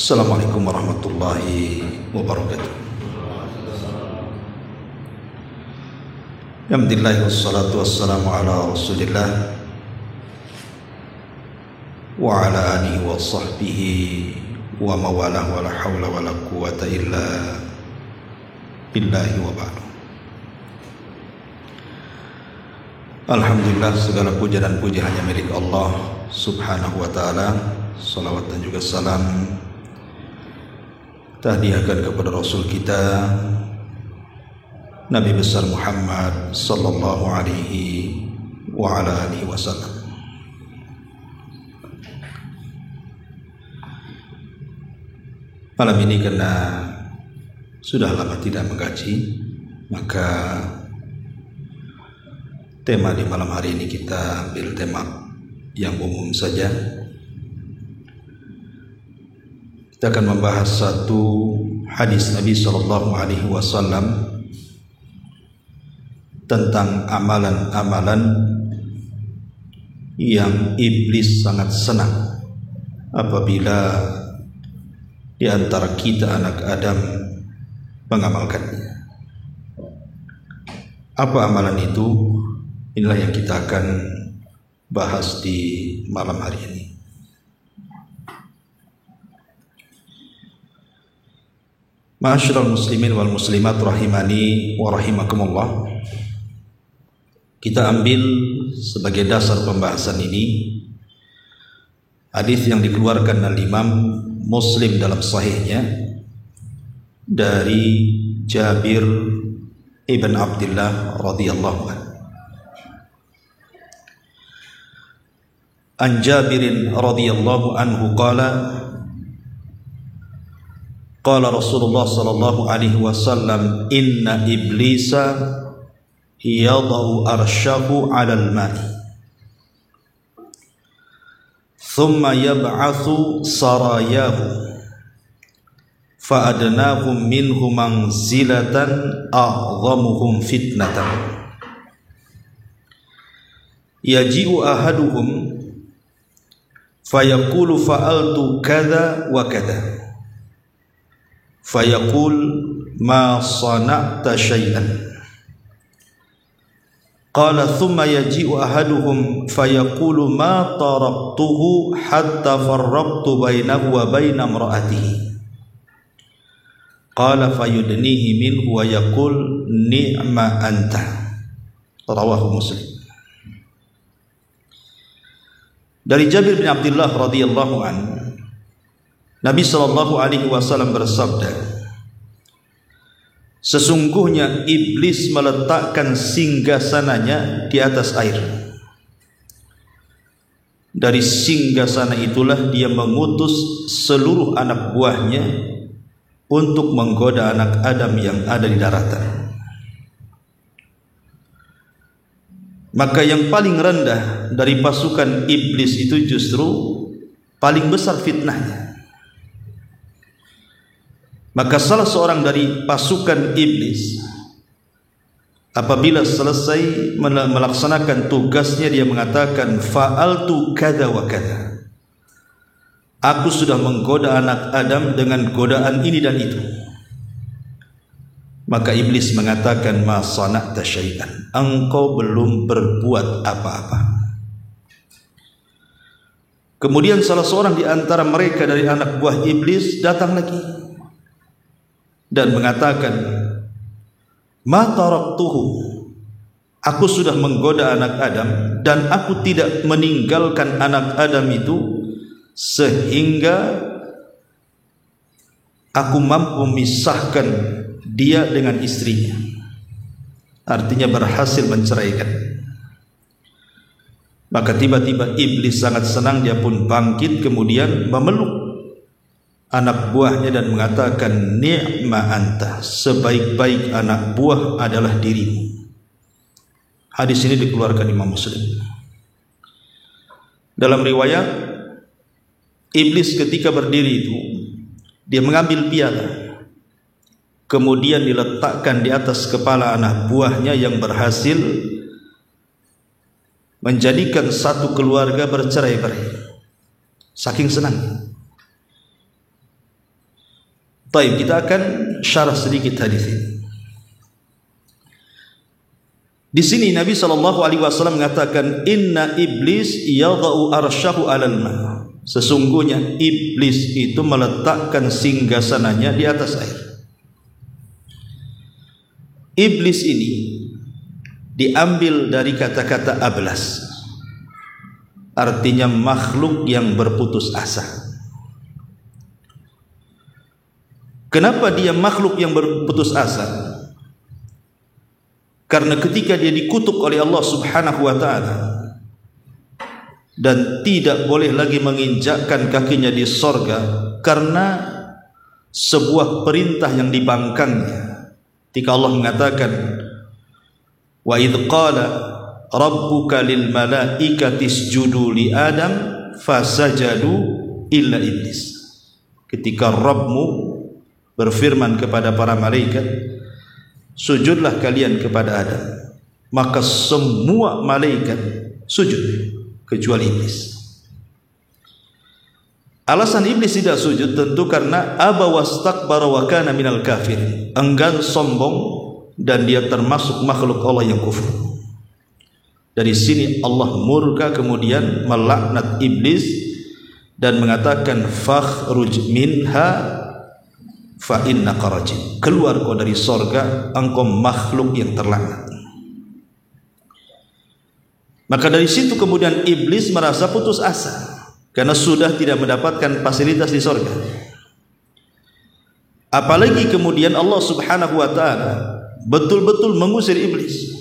Assalamualaikum warahmatullahi wabarakatuh. Alhamdulillah wassalatu wassalamu ala Rasulillah wa ala alihi wa sahbihi wa mawalah wa la hawla wa la quwata illa billahi wa ba'du. Alhamdulillah, segala puja dan puji hanya milik Allah subhanahu wa ta'ala. Salawat dan juga salam tahdiahkan kepada Rasul kita Nabi besar Muhammad sallallahu alaihi wa ala alihi wasallam. Malam ini karena sudah lama tidak mengkaji, maka tema di malam hari ini kita ambil tema yang umum saja. Kita akan membahas satu hadis Nabi sallallahu alaihi wasallam tentang amalan-amalan yang iblis sangat senang apabila di antara kita anak Adam mengamalkannya. Apa amalan itu? Inilah yang kita akan bahas di malam hari ini. Ma'asyiral muslimin wal muslimat rahimani wa rahimakumullah. Kita ambil sebagai dasar pembahasan ini hadis yang dikeluarkan oleh Imam Muslim dalam sahihnya dari Jabir ibn Abdullah radhiyallahu anhu. An Jabirin radhiyallahu anhu qala qala Rasulullah sallallahu alaihi wasallam inna iblisa yadau arsyahu 'alal ma'i thumma yab'atsu sarayahu fa adnahum minhum manzilatan a'dhamuhum fitnatan yaji'u ahaduhum fayaqulu fa'altu kadza wa kadza fayaqul ma sana'ta syai'an qala thumma yaji'u ahaduhum fayaqulu ma taraktuhu hatta farraqtu bainahu wa baina imra'atihi qala fayudnihi minhu wa yaqul ni'ma anta rawahu Muslim. Dari Jabir bin Abdullah radhiyallahu anhu, Nabi sallallahu alaihi wasallam bersabda, sesungguhnya iblis meletakkan singgasananya di atas air. Dari singgasana itulah dia mengutus seluruh anak buahnya untuk menggoda anak Adam yang ada di daratan. Maka yang paling rendah dari pasukan iblis itu justru paling besar fitnahnya. Maka salah seorang dari pasukan iblis apabila selesai melaksanakan tugasnya dia mengatakan fa'altu kadza wa kadza. Aku sudah menggoda anak Adam dengan godaan ini dan itu. Maka iblis mengatakan ma sana'ta syai'an. Engkau belum berbuat apa-apa. Kemudian salah seorang di antara mereka dari anak buah iblis datang lagi dan mengatakan ma taraktuhu, aku sudah menggoda anak Adam dan aku tidak meninggalkan anak Adam itu sehingga aku mampu memisahkan dia dengan istrinya, artinya berhasil menceraikan. Maka tiba-tiba iblis sangat senang, dia pun bangkit kemudian memeluk anak buahnya dan mengatakan ni'ma anta, sebaik-baik anak buah adalah dirimu. Hadis ini dikeluarkan Imam Muslim. Dalam riwayat, iblis ketika berdiri itu dia mengambil piala, kemudian diletakkan di atas kepala anak buahnya yang berhasil menjadikan satu keluarga bercerai-berai. Saking senang. Baik, kita akan syarah sedikit hadis ini. Di sini Nabi SAW mengatakan, Inna iblis yadha'u arsyahu alal ma. Sesungguhnya iblis itu meletakkan singgasananya di atas air. Iblis ini diambil dari kata-kata ablas, artinya makhluk yang berputus asa. Kenapa dia makhluk yang berputus asa? Karena ketika dia dikutuk oleh Allah Subhanahu wa ta'ala dan tidak boleh lagi menginjakkan kakinya di sorga karena sebuah perintah yang dibangkangnya. Ketika Allah mengatakan, wa idh qala rabbuka lil malaikati isjudu li Adam fasajadu illa iblis. Ketika Rabbmu berfirman kepada para malaikat, sujudlah kalian kepada Adam, maka semua malaikat sujud kecuali iblis. Alasan iblis tidak sujud tentu karena aba wastakbara wa kana minal kafir, enggan, sombong, dan dia termasuk makhluk Allah yang kufur. Dari sini Allah murka kemudian melaknat iblis dan mengatakan fakhruj minha fa innaka rajim. Keluar kau dari sorga, engkau makhluk yang terlaknat. Maka dari situ kemudian iblis merasa putus asa karena sudah tidak mendapatkan fasilitas di sorga. Apalagi kemudian Allah Subhanahu wa ta'ala betul-betul mengusir iblis.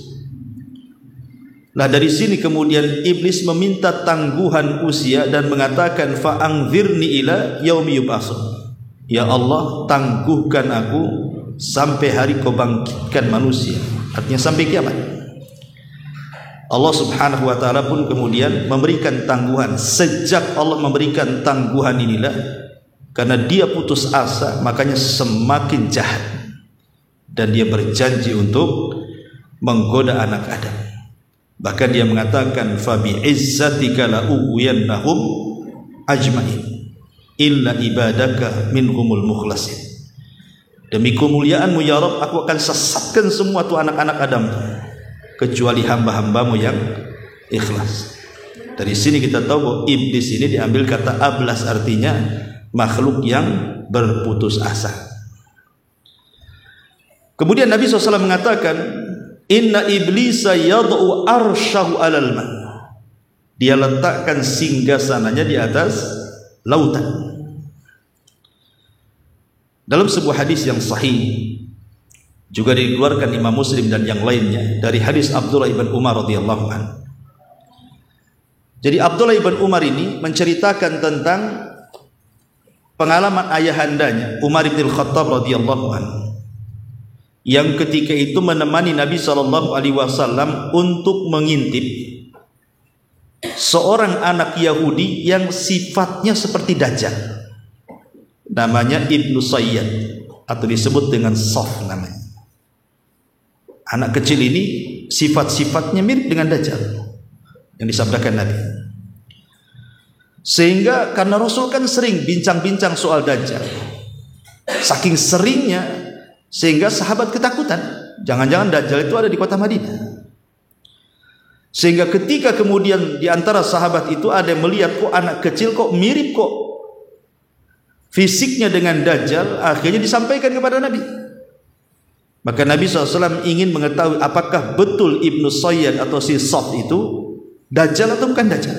Nah, dari sini kemudian iblis meminta tangguhan usia dan mengatakan fa'angzirni ila yaumi yub'atsun. Ya Allah, tangguhkan aku sampai hari kau bangkitkan manusia, artinya sampai kiamat. Allah Subhanahu wa ta'ala pun kemudian memberikan tangguhan. Sejak Allah memberikan tangguhan inilah, karena dia putus asa, makanya semakin jahat, dan dia berjanji untuk menggoda anak Adam. Bahkan dia mengatakan fa bi izzatika la ughwiyannahum ajmain illa ibadaka minhumul mukhlasin. Demi kemuliaanmu ya Rabb, aku akan sesatkan semua tu anak-anak Adam kecuali hamba-hambamu yang ikhlas. Dari sini kita tahu bahwa iblis ini diambil kata ablas, artinya makhluk yang berputus asa. Kemudian Nabi SAW mengatakan, inna iblisa yad'u arsyahu alal ma. Dia letakkan singgasananya di atas lautan. Dalam sebuah hadis yang sahih juga dikeluarkan Imam Muslim dan yang lainnya dari hadis Abdullah ibn Umar radhiyallahu anhu. Jadi Abdullah ibn Umar ini menceritakan tentang pengalaman ayahandanya Umar bin Khattab radhiyallahu anhu, yang ketika itu menemani Nabi SAW untuk mengintip seorang anak Yahudi yang sifatnya seperti Dajjal. Namanya Ibnu Sayyad, atau disebut dengan Saf namanya. Anak kecil ini sifat-sifatnya mirip dengan Dajjal yang disabdakan Nabi. Sehingga karena Rasul kan sering bincang-bincang soal Dajjal, saking seringnya sehingga sahabat ketakutan, jangan-jangan Dajjal itu ada di kota Madinah. Sehingga ketika kemudian di antara sahabat itu ada yang melihat, kok anak kecil kok mirip kok fisiknya dengan Dajjal, akhirnya disampaikan kepada Nabi. Maka Nabi SAW ingin mengetahui apakah betul Ibnu Sayyad atau si Saf itu Dajjal atau bukan Dajjal.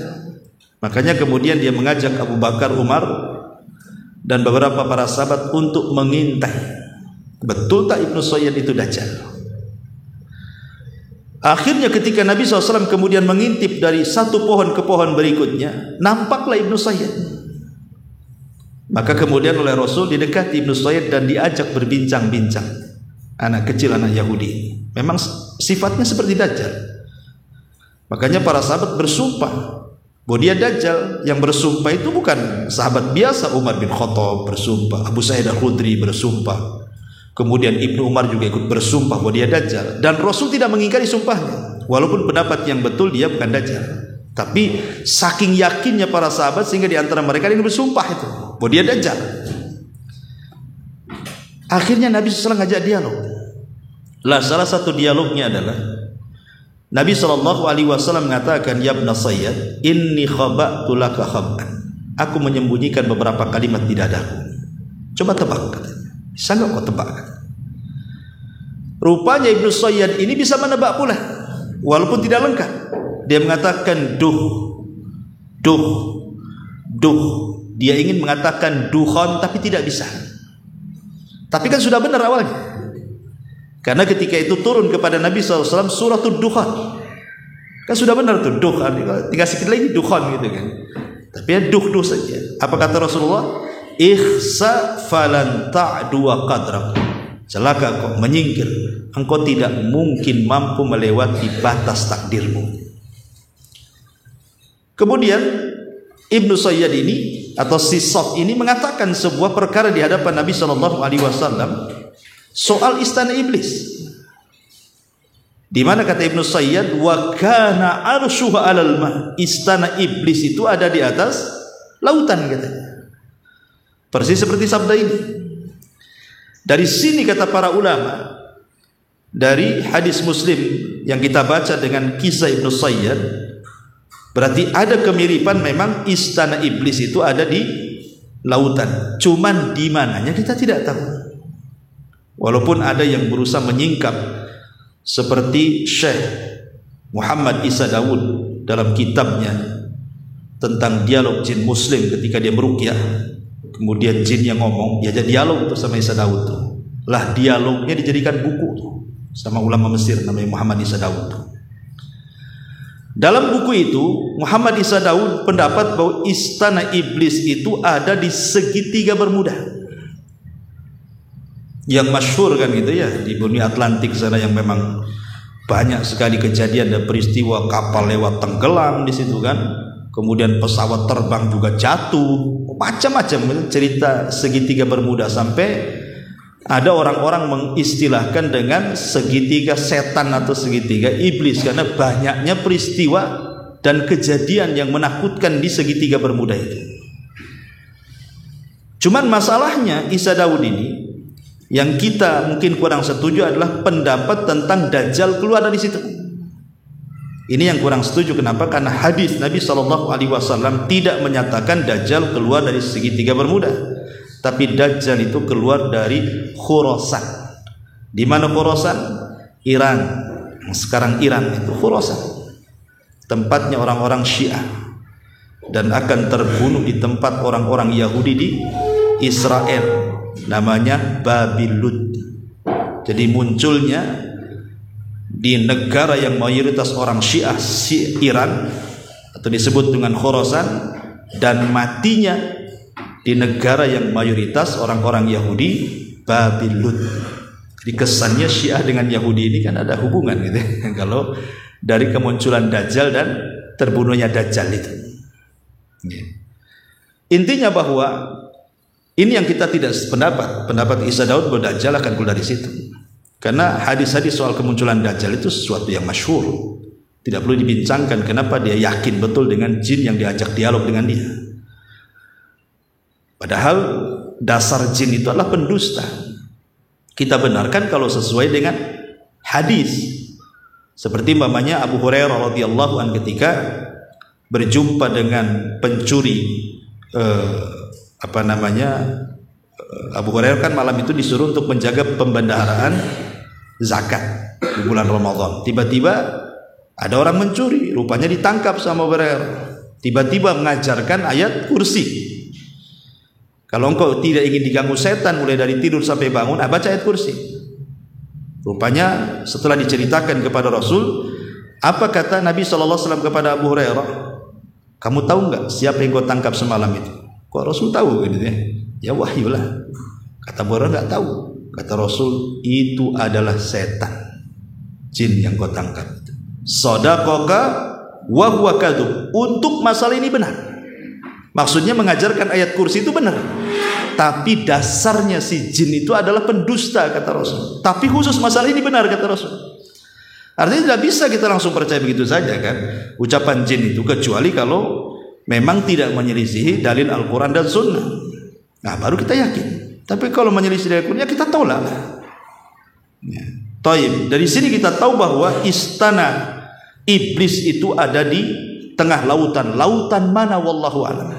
Makanya kemudian dia mengajak Abu Bakar, Umar, dan beberapa para sahabat untuk mengintai, betul tak Ibnu Sayyad itu Dajjal. Akhirnya ketika Nabi SAW kemudian mengintip dari satu pohon ke pohon berikutnya, nampaklah Ibnu Sayyad. Maka kemudian oleh Rasul didekati Ibnu Sayyad dan diajak berbincang-bincang. Anak kecil, anak Yahudi, memang sifatnya seperti Dajjal. Makanya para sahabat bersumpah bahwa dia Dajjal. Yang bersumpah itu bukan sahabat biasa. Umar bin Khattab bersumpah, Abu Sa'id Al-Khudri bersumpah, kemudian Ibnu Umar juga ikut bersumpah bahwa dia Dajjal. Dan Rasul tidak mengingkari sumpahnya, walaupun pendapat yang betul dia bukan Dajjal. Tapi saking yakinnya para sahabat sehingga di antara mereka yang bersumpah itu bahwa dia Dajjal. Akhirnya Nabi SAW ngajak dialog. Lah salah satu dialognya adalah Nabi SAW mengatakan, ya ibn Sayyad, inni khaba'tu laka khab'an. Aku menyembunyikan beberapa kalimat di dadaku. Coba tebak, katanya. Bisa nggak kau tebak? Rupanya Ibnu Sayyad ini bisa menebak pula, walaupun tidak lengkap. Dia mengatakan duh. Dia ingin mengatakan dukhon tapi tidak bisa. Tapi kan sudah benar awalnya. Karena ketika itu turun kepada Nabi SAW suratul Dukhan. Kan sudah benar tuh Dukhan. Tinggal sedikit lagi Dukhan gitu kan. Tapi ya duh saja. Apa kata Rasulullah? Ikhsa falan ta'du wa qadrak. Celaka kau, menyingkir. Engkau tidak mungkin mampu melewati batas takdirmu. Kemudian Ibnu Sayyad ini atau si Sof ini mengatakan sebuah perkara di hadapan Nabi SAW soal istana iblis. Di mana kata Ibnu Sayyad, wa kana arshuha 'alal ma. Istana iblis itu ada di atas lautan katanya. Persis seperti sabda ini. Dari sini kata para ulama, dari hadis Muslim yang kita baca dengan kisah Ibnu Sayyad, berarti ada kemiripan. Memang istana iblis itu ada di lautan. Cuman di mananya kita tidak tahu. Walaupun ada yang berusaha menyingkap, seperti Syekh Muhammad Isa Daud dalam kitabnya tentang dialog jin muslim ketika dia meruqyah, kemudian jin yang ngomong, dia jadi dialog bersama Isa Daud tuh. Lah dialognya dijadikan buku tuh sama ulama Mesir namanya Muhammad Isa Daud tuh. Dalam buku itu Muhammad Isa Daud pendapat bahwa istana iblis itu ada di segitiga Bermuda. Yang masyhur kan gitu ya, di bumi Atlantik sana yang memang banyak sekali kejadian dan peristiwa kapal lewat tenggelam di situ kan. Kemudian pesawat terbang juga jatuh, macam-macam cerita segitiga Bermuda, sampai ada orang-orang mengistilahkan dengan segitiga setan atau segitiga iblis karena banyaknya peristiwa dan kejadian yang menakutkan di segitiga Bermuda itu. Cuman masalahnya Isa Daud ini yang kita mungkin kurang setuju adalah pendapat tentang Dajjal keluar dari situ. Ini yang kurang setuju. Kenapa? Karena hadis Nabi SAW tidak menyatakan Dajjal keluar dari segitiga Bermuda, tapi Dajjal itu keluar dari Khurasan. Di mana Khurasan? Iran. Sekarang Iran itu Khurasan, tempatnya orang-orang Syiah, dan akan terbunuh di tempat orang-orang Yahudi di Israel, namanya Babil Lud. Jadi munculnya di negara yang mayoritas orang Syiah, Iran, atau disebut dengan Khurasan, dan matinya di negara yang mayoritas orang-orang Yahudi, Babil Lud. Jadi kesannya Syiah dengan Yahudi ini kan ada hubungan gitu. Kalau dari kemunculan Dajjal dan terbunuhnya Dajjal itu. Intinya bahwa ini yang kita tidak pendapat Isa Daud bahwa Dajjal akan keluar dari situ. Karena hadis-hadis soal kemunculan Dajjal itu sesuatu yang masyhur. Tidak perlu dibincangkan kenapa dia yakin betul dengan jin yang diajak dialog dengan dia. Padahal dasar jin itu adalah pendusta. Kita benarkan kalau sesuai dengan hadis. Seperti umpamanya Abu Hurairah radhiyallahu anhu ketika berjumpa dengan pencuri Abu Hurairah kan malam itu disuruh untuk menjaga pembendaharaan zakat di bulan Ramadan. Tiba-tiba ada orang mencuri, rupanya ditangkap sama Abu Hurairah. Tiba-tiba mengajarkan ayat kursi. Kalau engkau tidak ingin diganggu setan mulai dari tidur sampai bangun, baca ayat kursi. Rupanya setelah diceritakan kepada Rasul, apa kata Nabi SAW kepada Abu Hurairah? Kamu tahu nggak siapa yang kau tangkap semalam itu? Kok Rasul tahu gitu ya? Ya wahyu lah. Kata Abu Hurairah nggak tahu. Kata Rasul, itu adalah setan, jin yang kau tangkap. Shadaqaka wa huwa kadzub. Untuk masalah ini benar. Maksudnya mengajarkan ayat kursi itu benar. Tapi dasarnya si jin itu adalah pendusta kata Rasul. Tapi khusus masalah ini benar kata Rasul. Artinya tidak bisa kita langsung percaya begitu saja kan ucapan jin itu, kecuali kalau memang tidak menyelisihi dalil Al-Quran dan Sunnah. Nah baru kita yakin. Tapi kalau menyelisih dari Al-Quran, ya kita tolak. Ya. Taib. Dari sini kita tahu bahwa istana iblis itu ada di tengah lautan. Lautan mana? Wallahu a'lam.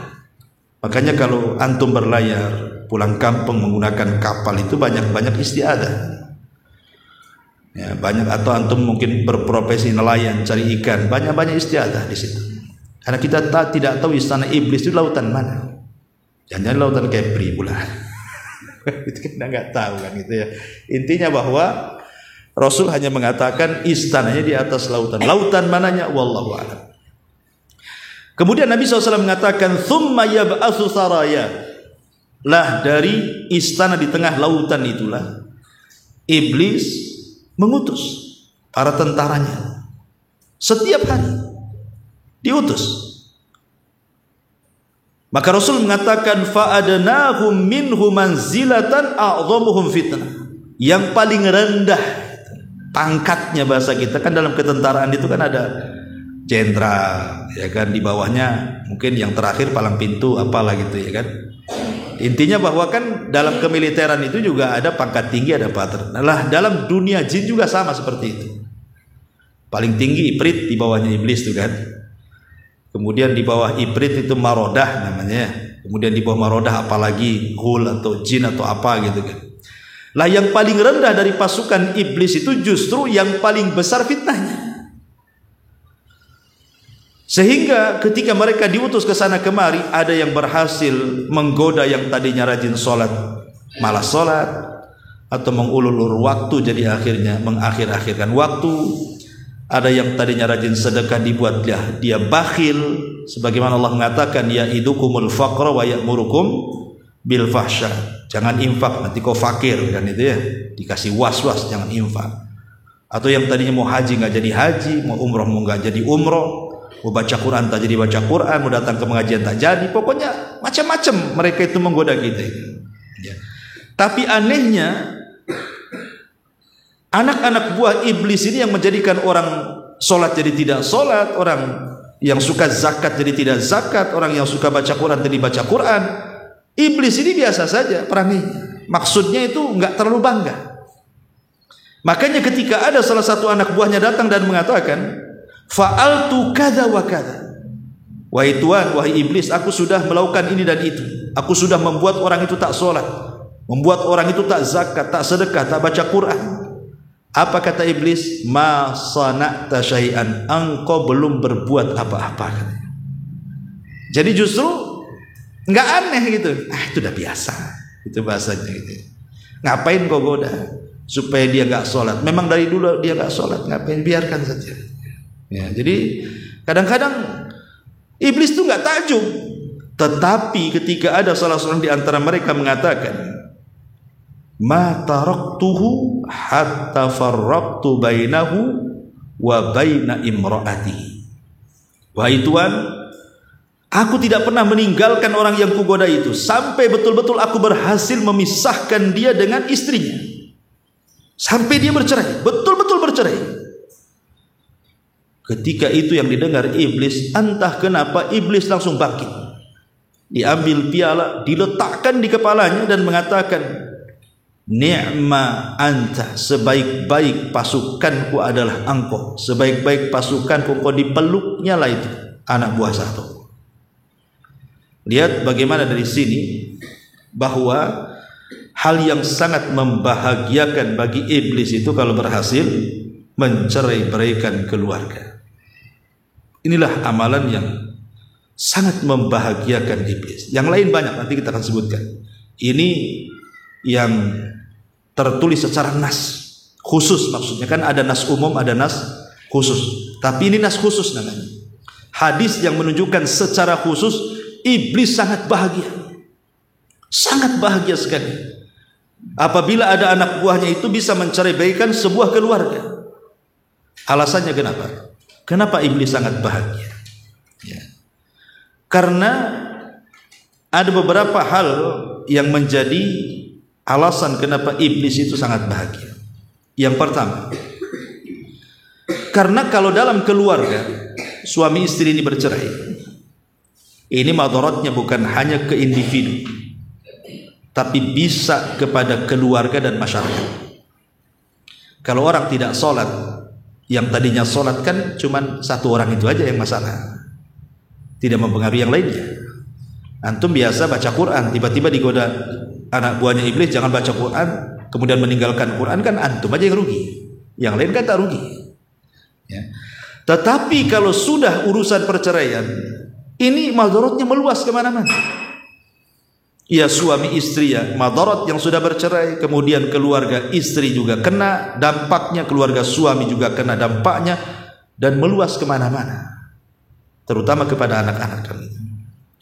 Makanya kalau antum berlayar pulang kampung menggunakan kapal itu banyak-banyak istiadah. Ya, banyak, atau antum mungkin berprofesi nelayan cari ikan, banyak-banyak istiadah di situ. Karena kita tidak tahu istana iblis itu lautan mana. Jangan-jangan lautan Kepri pula. Itu kita nggak tahu kan gitu ya. Intinya bahwa Rasul hanya mengatakan istananya di atas lautan. Lautan mananya? Wallahu a'lam. Kemudian Nabi SAW mengatakan, "Tsumma yab'atsu saraya." Lah dari istana di tengah lautan itulah iblis mengutus para tentaranya. Setiap hari diutus. Maka Rasul mengatakan, "Fa'adnahum minhu manzilatan a'dhamuhum fitnah." Yang paling rendah pangkatnya, bahasa kita kan dalam ketentaraan itu kan ada jenderal, ya kan, di bawahnya mungkin yang terakhir palang pintu apalah gitu ya kan. Intinya bahwa kan dalam kemiliteran itu juga ada pangkat tinggi, ada pater. Nah, dalam dunia jin juga sama seperti itu. Paling tinggi Ifrit, di bawahnya iblis tuh kan. Kemudian di bawah Ifrit itu Marodah namanya. Kemudian di bawah Marodah apalagi Hul atau jin atau apa gitu kan. Lah yang paling rendah dari pasukan iblis itu justru yang paling besar fitnahnya. Sehingga ketika mereka diutus ke sana kemari, ada yang berhasil menggoda yang tadinya rajin sholat malas sholat, atau mengulur-ulur waktu jadi akhirnya mengakhir-akhirkan waktu. Ada yang tadinya rajin sedekah dibuat dia bakhil, sebagaimana Allah mengatakan, ya'idukumul faqra wa ya'murukum bil fahsya. Jangan infak nanti kau fakir kan itu ya, dikasih was-was jangan infak. Atau yang tadinya mau haji nggak jadi haji, mau umroh mau nggak jadi umroh, mau baca Quran tak jadi baca Quran, mau datang ke pengajian tak jadi, pokoknya macam-macam mereka itu menggoda kita. Ya. Tapi anehnya anak-anak buah iblis ini yang menjadikan orang sholat jadi tidak sholat, orang yang suka zakat jadi tidak zakat, orang yang suka baca Quran jadi baca Quran. Iblis ini biasa saja peranginya. Maksudnya itu nggak terlalu bangga. Makanya ketika ada salah satu anak buahnya datang dan mengatakan, fa'altu kadza wa kadza. Wahai Tuhan, wahai iblis, aku sudah melakukan ini dan itu. Aku sudah membuat orang itu tak sholat, membuat orang itu tak zakat, tak sedekah, tak baca Quran. Apa kata iblis? Ma sana'ta syai'an, engkau belum berbuat apa-apa. Jadi justru nggak aneh gitu. Itu udah biasa. Itu bahasanya gitu. Ngapain kau goda supaya dia nggak sholat? Memang dari dulu dia nggak sholat, ngapain, biarkan saja. Ya, jadi kadang-kadang iblis itu nggak takjub. Tetapi ketika ada salah seorang di antara mereka mengatakan, ma taraktuhu hatta farraqtu bainahu wa baina imraati. Wahai Tuhan, aku tidak pernah meninggalkan orang yang kugoda itu sampai betul-betul aku berhasil memisahkan dia dengan istrinya, sampai dia bercerai, betul-betul bercerai. Ketika itu yang didengar iblis, entah kenapa iblis langsung bangkit. Diambil piala, diletakkan di kepalanya dan mengatakan, ni'ma anta, sebaik-baik pasukanku adalah engkau, sebaik-baik pasukanku engkau. Dipeluknya lah itu anak buah satu. Lihat bagaimana dari sini bahwa hal yang sangat membahagiakan bagi iblis itu kalau berhasil mencerai-beraikan keluarga. Inilah amalan yang sangat membahagiakan iblis. Yang lain banyak, nanti kita akan sebutkan. Ini yang tertulis secara nas khusus, maksudnya kan ada nas umum, ada nas khusus. Tapi ini nas khusus namanya. Hadis yang menunjukkan secara khusus iblis sangat bahagia. Sangat bahagia sekali apabila ada anak buahnya itu bisa mencerai-beraikan sebuah keluarga. Alasannya kenapa? Kenapa iblis sangat bahagia? Ya. Karena ada beberapa hal yang menjadi alasan kenapa iblis itu sangat bahagia. Yang pertama, karena kalau dalam keluarga suami istri ini bercerai, ini madaratnya bukan hanya ke individu, tapi bisa kepada keluarga dan masyarakat. Kalau orang tidak sholat, yang tadinya sholat kan cuman satu orang itu aja yang masalah, tidak mempengaruhi yang lainnya. Antum biasa baca Quran, tiba-tiba digoda anak buahnya iblis jangan baca Quran, kemudian meninggalkan Quran, kan antum aja yang rugi, yang lain kan tak rugi ya. Tetapi kalau sudah urusan perceraian, ini madaratnya meluas kemana-mana. Ya suami istri ya madarat yang sudah bercerai, kemudian keluarga istri juga kena dampaknya, keluarga suami juga kena dampaknya, dan meluas kemana-mana, terutama kepada anak-anak kami.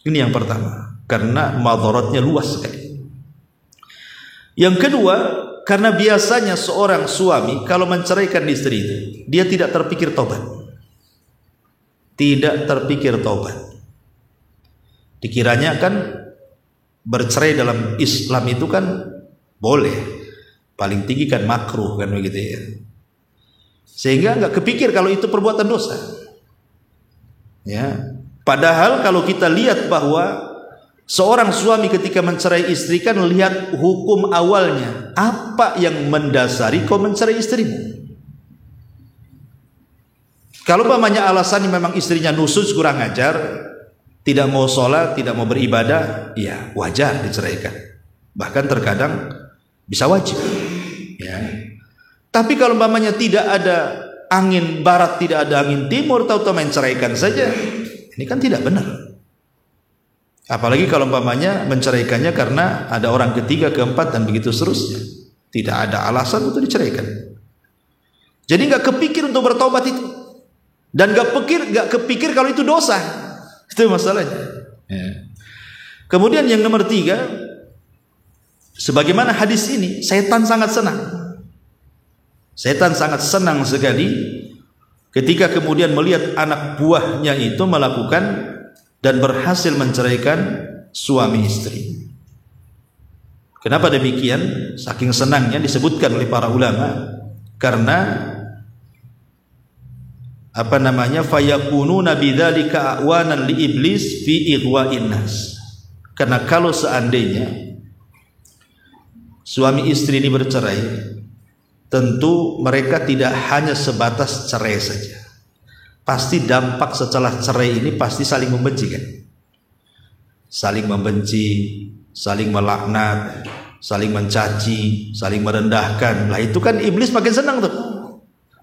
Ini yang pertama, karena madaratnya luas sekali. Yang kedua, karena biasanya seorang suami kalau menceraikan istri itu, dia tidak terpikir taubat. Tidak terpikir taubat. Dikiranya kan bercerai dalam Islam itu kan boleh, paling tinggi kan makruh kan begitu ya. Sehingga nggak kepikir kalau itu perbuatan dosa. Ya, padahal kalau kita lihat bahwa seorang suami ketika mencerai istri kan lihat hukum awalnya, apa yang mendasari kau mencerai istrimu. Kalau umpamanya alasannya memang istrinya nusus, kurang ajar, tidak mau sholat, tidak mau beribadah, ya wajar diceraikan. Bahkan terkadang bisa wajib. Ya. Tapi kalau umpamanya tidak ada angin barat, tidak ada angin timur, tahu-tahu menceraikan saja, ini kan tidak benar. Apalagi kalau umpamanya menceraikannya karena ada orang ketiga, keempat, dan begitu seterusnya. Tidak ada alasan untuk diceraikan. Jadi nggak kepikir untuk bertobat itu, dan nggak kepikir kalau itu dosa. Itu masalahnya. Ya. Kemudian yang nomor 3, sebagaimana hadis ini, setan sangat senang. Setan sangat senang sekali ketika kemudian melihat anak buahnya itu melakukan dan berhasil menceraikan suami istri. Kenapa demikian? Saking senangnya disebutkan oleh para ulama, karena fayakununa bidzalika awanan li iblis fi ighwa'in nas. Karena kalau seandainya suami istri ini bercerai, tentu mereka tidak hanya sebatas cerai saja. Pasti dampak setelah cerai ini pasti saling membenci kan? Saling membenci, saling melaknat, saling mencaci, saling merendahkan. Lah itu kan iblis makin senang tuh.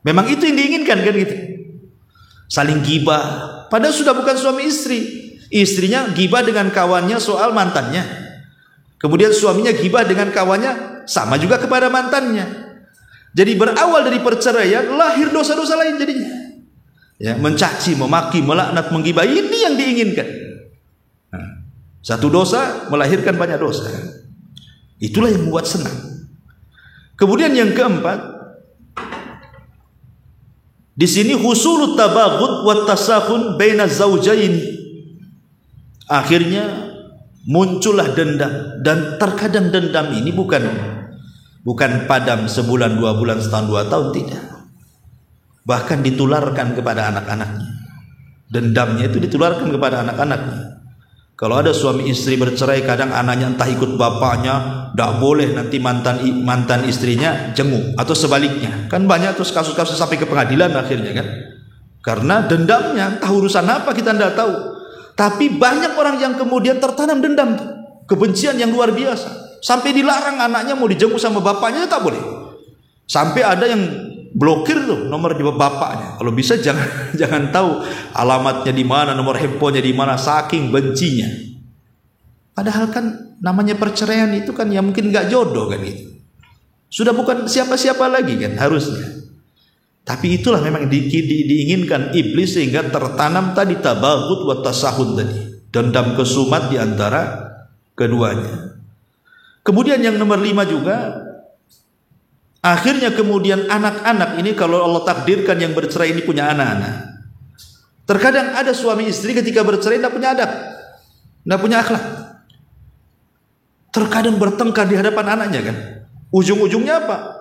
Memang itu yang diinginkan kan gitu. Saling gibah, padahal sudah bukan suami istri. Istrinya gibah dengan kawannya soal mantannya, kemudian suaminya gibah dengan kawannya sama juga kepada mantannya. Jadi berawal dari perceraian lahir dosa-dosa lain jadinya. Ya, mencaci, memaki, melaknat, menggibah, ini yang diinginkan. Nah, satu dosa melahirkan banyak dosa. Itulah yang membuat senang. Kemudian yang keempat, di sini husulut tabaghud wa tasakhun baina zaujain. Akhirnya muncullah dendam, dan terkadang dendam ini bukan padam sebulan, 2 bulan, setahun, 2 tahun, tidak. Bahkan ditularkan kepada anak-anaknya. Dendamnya itu ditularkan kepada anak-anaknya. Kalau ada suami istri bercerai, kadang anaknya entah ikut bapaknya, tidak boleh nanti mantan istrinya jenguk, atau sebaliknya. Kan banyak terus kasus-kasus sampai ke pengadilan akhirnya kan. Karena dendamnya, entah urusan apa kita tidak tahu. Tapi banyak orang yang kemudian tertanam dendam, kebencian yang luar biasa, sampai dilarang anaknya mau dijenguk sama bapaknya, tak boleh. Sampai ada yang blokir tuh nomor di bapaknya. Kalau bisa jangan tahu alamatnya di mana, nomor handphonenya di mana, saking bencinya. Padahal kan namanya perceraian itu kan ya mungkin nggak jodoh kan gitu. Sudah bukan siapa-siapa lagi kan harusnya. Tapi itulah memang diinginkan iblis, sehingga tertanam tadi tabaghud wa tasahud tadi, dendam kesumat di antara keduanya. Kemudian yang nomor 5 juga, akhirnya kemudian anak-anak ini, kalau Allah takdirkan yang bercerai ini punya anak-anak, terkadang ada suami istri ketika bercerai tidak punya adab, tidak punya akhlak. Terkadang bertengkar di hadapan anaknya kan. Ujung-ujungnya apa?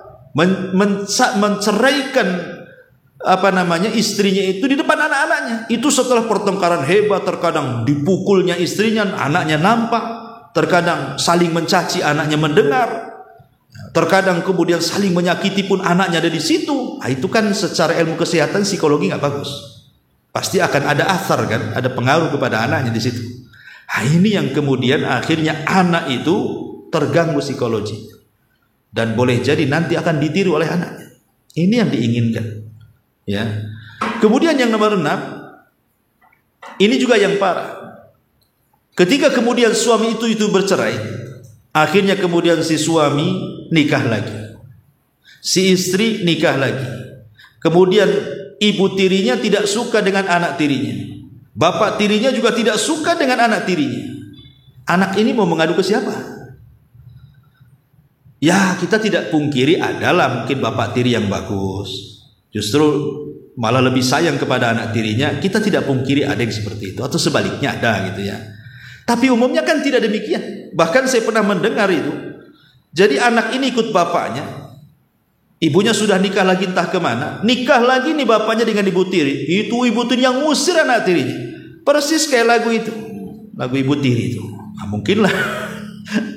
Menceraikan istrinya itu di depan anak-anaknya. Itu setelah pertengkaran hebat, terkadang dipukulnya istrinya, anaknya nampak. terkadang saling mencaci, anaknya mendengar, terkadang kemudian saling menyakiti pun anaknya ada di situ. Nah, itu kan secara ilmu kesehatan psikologi nggak bagus. Pasti akan ada athar kan, ada pengaruh kepada anaknya di situ. Nah, ini yang kemudian akhirnya anak itu terganggu psikologi dan boleh jadi nanti akan ditiru oleh anaknya. Ini yang diinginkan. Ya. Kemudian yang nomor 6, ini juga yang parah. Ketika kemudian suami itu bercerai, akhirnya kemudian si suami nikah lagi, si istri nikah lagi. Kemudian ibu tirinya tidak suka dengan anak tirinya, bapak tirinya juga tidak suka dengan anak tirinya. Anak ini mau mengadu ke siapa? Ya, kita tidak pungkiri adalah mungkin bapak tiri yang bagus, justru malah lebih sayang kepada anak tirinya. Kita tidak pungkiri ada yang seperti itu, atau sebaliknya ada gitu ya. Tapi umumnya kan tidak demikian. Bahkan saya pernah mendengar itu. Jadi anak ini ikut bapaknya, ibunya sudah nikah lagi entah kemana, nikah lagi nih bapaknya dengan ibu tiri. Itu ibu tiri yang ngusir anak tirinya. Persis kayak lagu itu, lagu ibu tiri itu. Nah, mungkin lah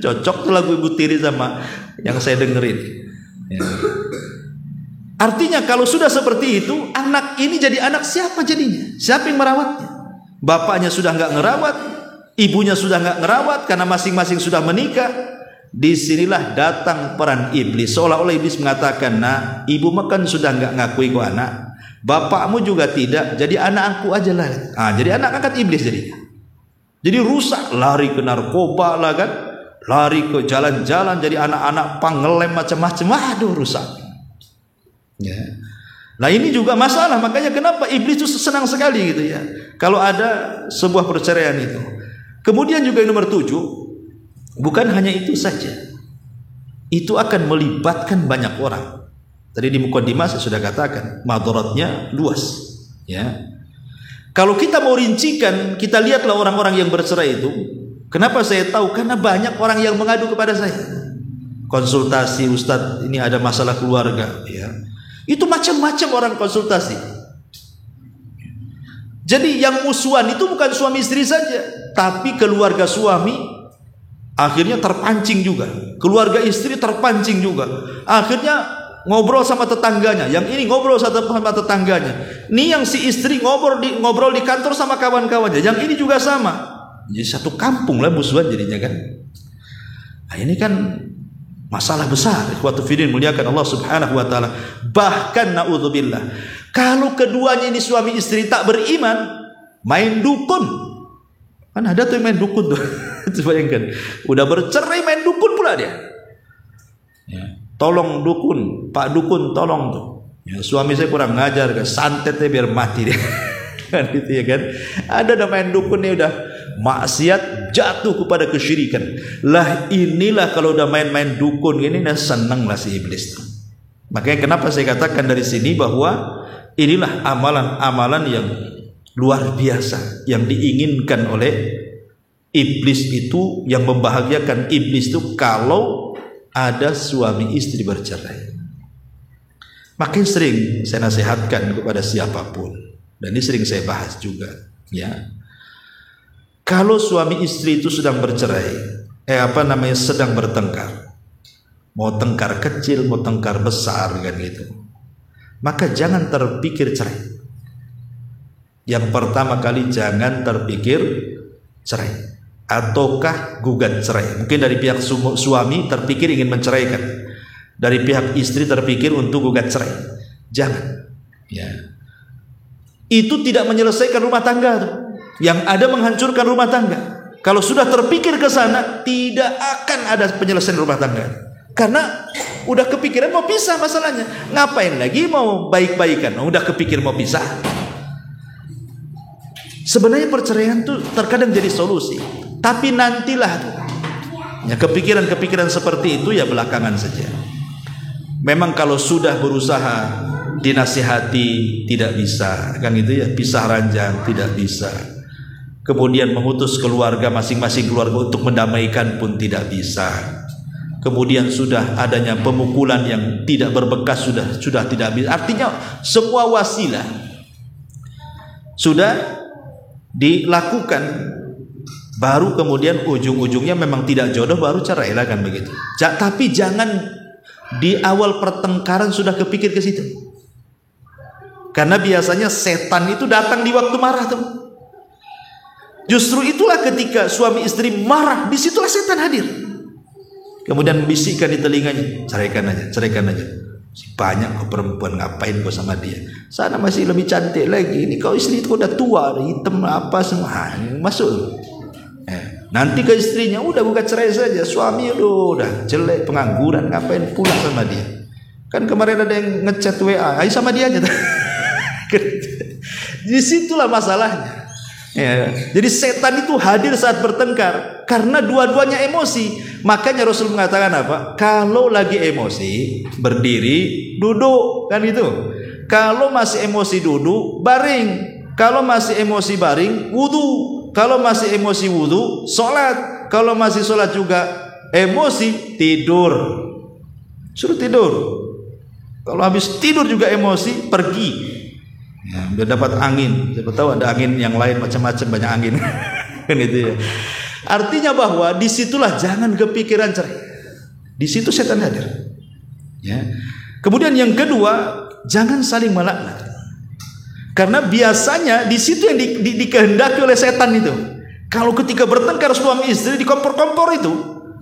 cocok tuh lagu ibu tiri sama yang saya dengerin ya. Artinya kalau sudah seperti itu, anak ini jadi anak siapa jadinya? Siapa yang merawatnya? Bapaknya sudah nggak ngerawat, ibunya sudah nggak ngerawat karena masing-masing sudah menikah. Disinilah datang peran iblis. Seolah-olah iblis mengatakan, nah ibu makan sudah nggak ngakui kau anak, bapakmu juga tidak, jadi anak aku aja lah. Nah, jadi anak angkat iblis jadinya. Jadi rusak, lari ke narkoba lah kan, lari ke jalan-jalan, jadi anak-anak pangelem macam-macam. Aduh, rusak. Ya. Nah ini juga masalah. Makanya kenapa iblis itu senang sekali gitu ya kalau ada sebuah perceraian itu. Kemudian juga yang nomor 7, bukan hanya itu saja, itu akan melibatkan banyak orang. Tadi di mukaddimah saya sudah katakan madaratnya luas ya. Kalau kita mau rincikan, kita lihatlah orang-orang yang bercerai itu. Kenapa saya tahu? Karena banyak orang yang mengadu kepada saya, konsultasi, Ustadz ini ada masalah keluarga ya. Itu macam-macam orang konsultasi. Jadi yang musuhan itu bukan suami istri saja, tapi keluarga suami akhirnya terpancing juga, keluarga istri terpancing juga. Akhirnya ngobrol sama tetangganya, yang ini ngobrol sama tetangganya. Ini yang si istri ngobrol di kantor sama kawan-kawannya, yang ini juga sama. Jadi satu kampung lah musuhan jadinya kan. Nah, ini kan masalah besar. Ikhwatu fiddin muliakan Allah Subhanahu wa taala. Bahkan naudzubillah, kalau keduanya ini suami istri tak beriman, main dukun. Kan ada tuh yang main dukun tuh. Bayangkan, udah bercerai main dukun pula dia. Ya. Tolong dukun, Pak dukun tolong tuh. Ya, suami saya kurang ngajar, santetnya biar mati dia. Kan gitu ya kan. Ada udah main dukun nih udah maksiat, jatuh kepada kesyirikan. Lah inilah kalau udah main-main dukun gini, nah senang lah si iblis tuh. Makanya kenapa saya katakan dari sini bahwa inilah amalan-amalan yang luar biasa yang diinginkan oleh iblis itu, yang membahagiakan iblis itu kalau ada suami istri bercerai. Makin sering saya nasihatkan kepada siapapun, dan ini sering saya bahas juga ya. Kalau suami istri itu sedang bercerai, sedang bertengkar, mau tengkar kecil, mau tengkar besar kan gitu, maka jangan terpikir cerai. Yang pertama kali jangan terpikir cerai, ataukah gugat cerai. Mungkin dari pihak suami terpikir ingin menceraikan, dari pihak istri terpikir untuk gugat cerai. Jangan ya. Itu tidak menyelesaikan rumah tangga tuh. Yang ada menghancurkan rumah tangga. Kalau sudah terpikir ke sana, tidak akan ada penyelesaian rumah tangga. Karena udah kepikiran mau pisah masalahnya. Ngapain lagi mau baik-baikan? Udah kepikir mau pisah. Sebenarnya perceraian tuh terkadang jadi solusi, tapi nantilah tuh. Ya, kepikiran-kepikiran seperti itu ya belakangan saja. Memang kalau sudah berusaha dinasihati tidak bisa, kan gitu ya, pisah ranjang tidak bisa. Kemudian mengutus keluarga, masing-masing keluarga untuk mendamaikan pun tidak bisa. Kemudian sudah adanya pemukulan yang tidak berbekas sudah tidak bisa. Artinya semua wasilah sudah dilakukan, baru kemudian ujung-ujungnya memang tidak jodoh, baru cerai lah kan begitu. Tapi jangan di awal pertengkaran sudah kepikir ke situ. Karena biasanya setan itu datang di waktu marah tuh. Justru itulah ketika suami istri marah, disitulah setan hadir. Kemudian membisikkan di telinganya, ceraikan aja. Banyak kau perempuan, ngapain kau sama dia? Sana masih lebih cantik lagi. Ini kau istri itu udah tua, hitam apa semua. Masuk. Nanti ke istrinya, udah buka cerai saja. Suami udah jelek, pengangguran, ngapain pulang sama dia? Kan kemarin ada yang ngechat WA, ayo sama dia aja. Disitulah masalahnya. Ya. Jadi setan itu hadir saat bertengkar karena dua-duanya emosi. Makanya Rasul mengatakan apa? Kalau lagi emosi, berdiri, duduk, kan itu. Kalau masih emosi duduk, baring. Kalau masih emosi baring, wudu. Kalau masih emosi wudu, sholat. Kalau masih sholat juga emosi, tidur. Suruh tidur. Kalau habis tidur juga emosi, pergi. Ya, biar dapat angin. Siapa tahu ada angin yang lain macam-macam, banyak angin. Kan itu ya. Artinya bahwa disitulah jangan kepikiran cerai. Di situ setan hadir. Ya. Kemudian yang kedua, jangan saling melaknat. Karena biasanya di situ yang dikehendaki oleh setan itu. Kalau ketika bertengkar suami istri dikompor-kompor itu,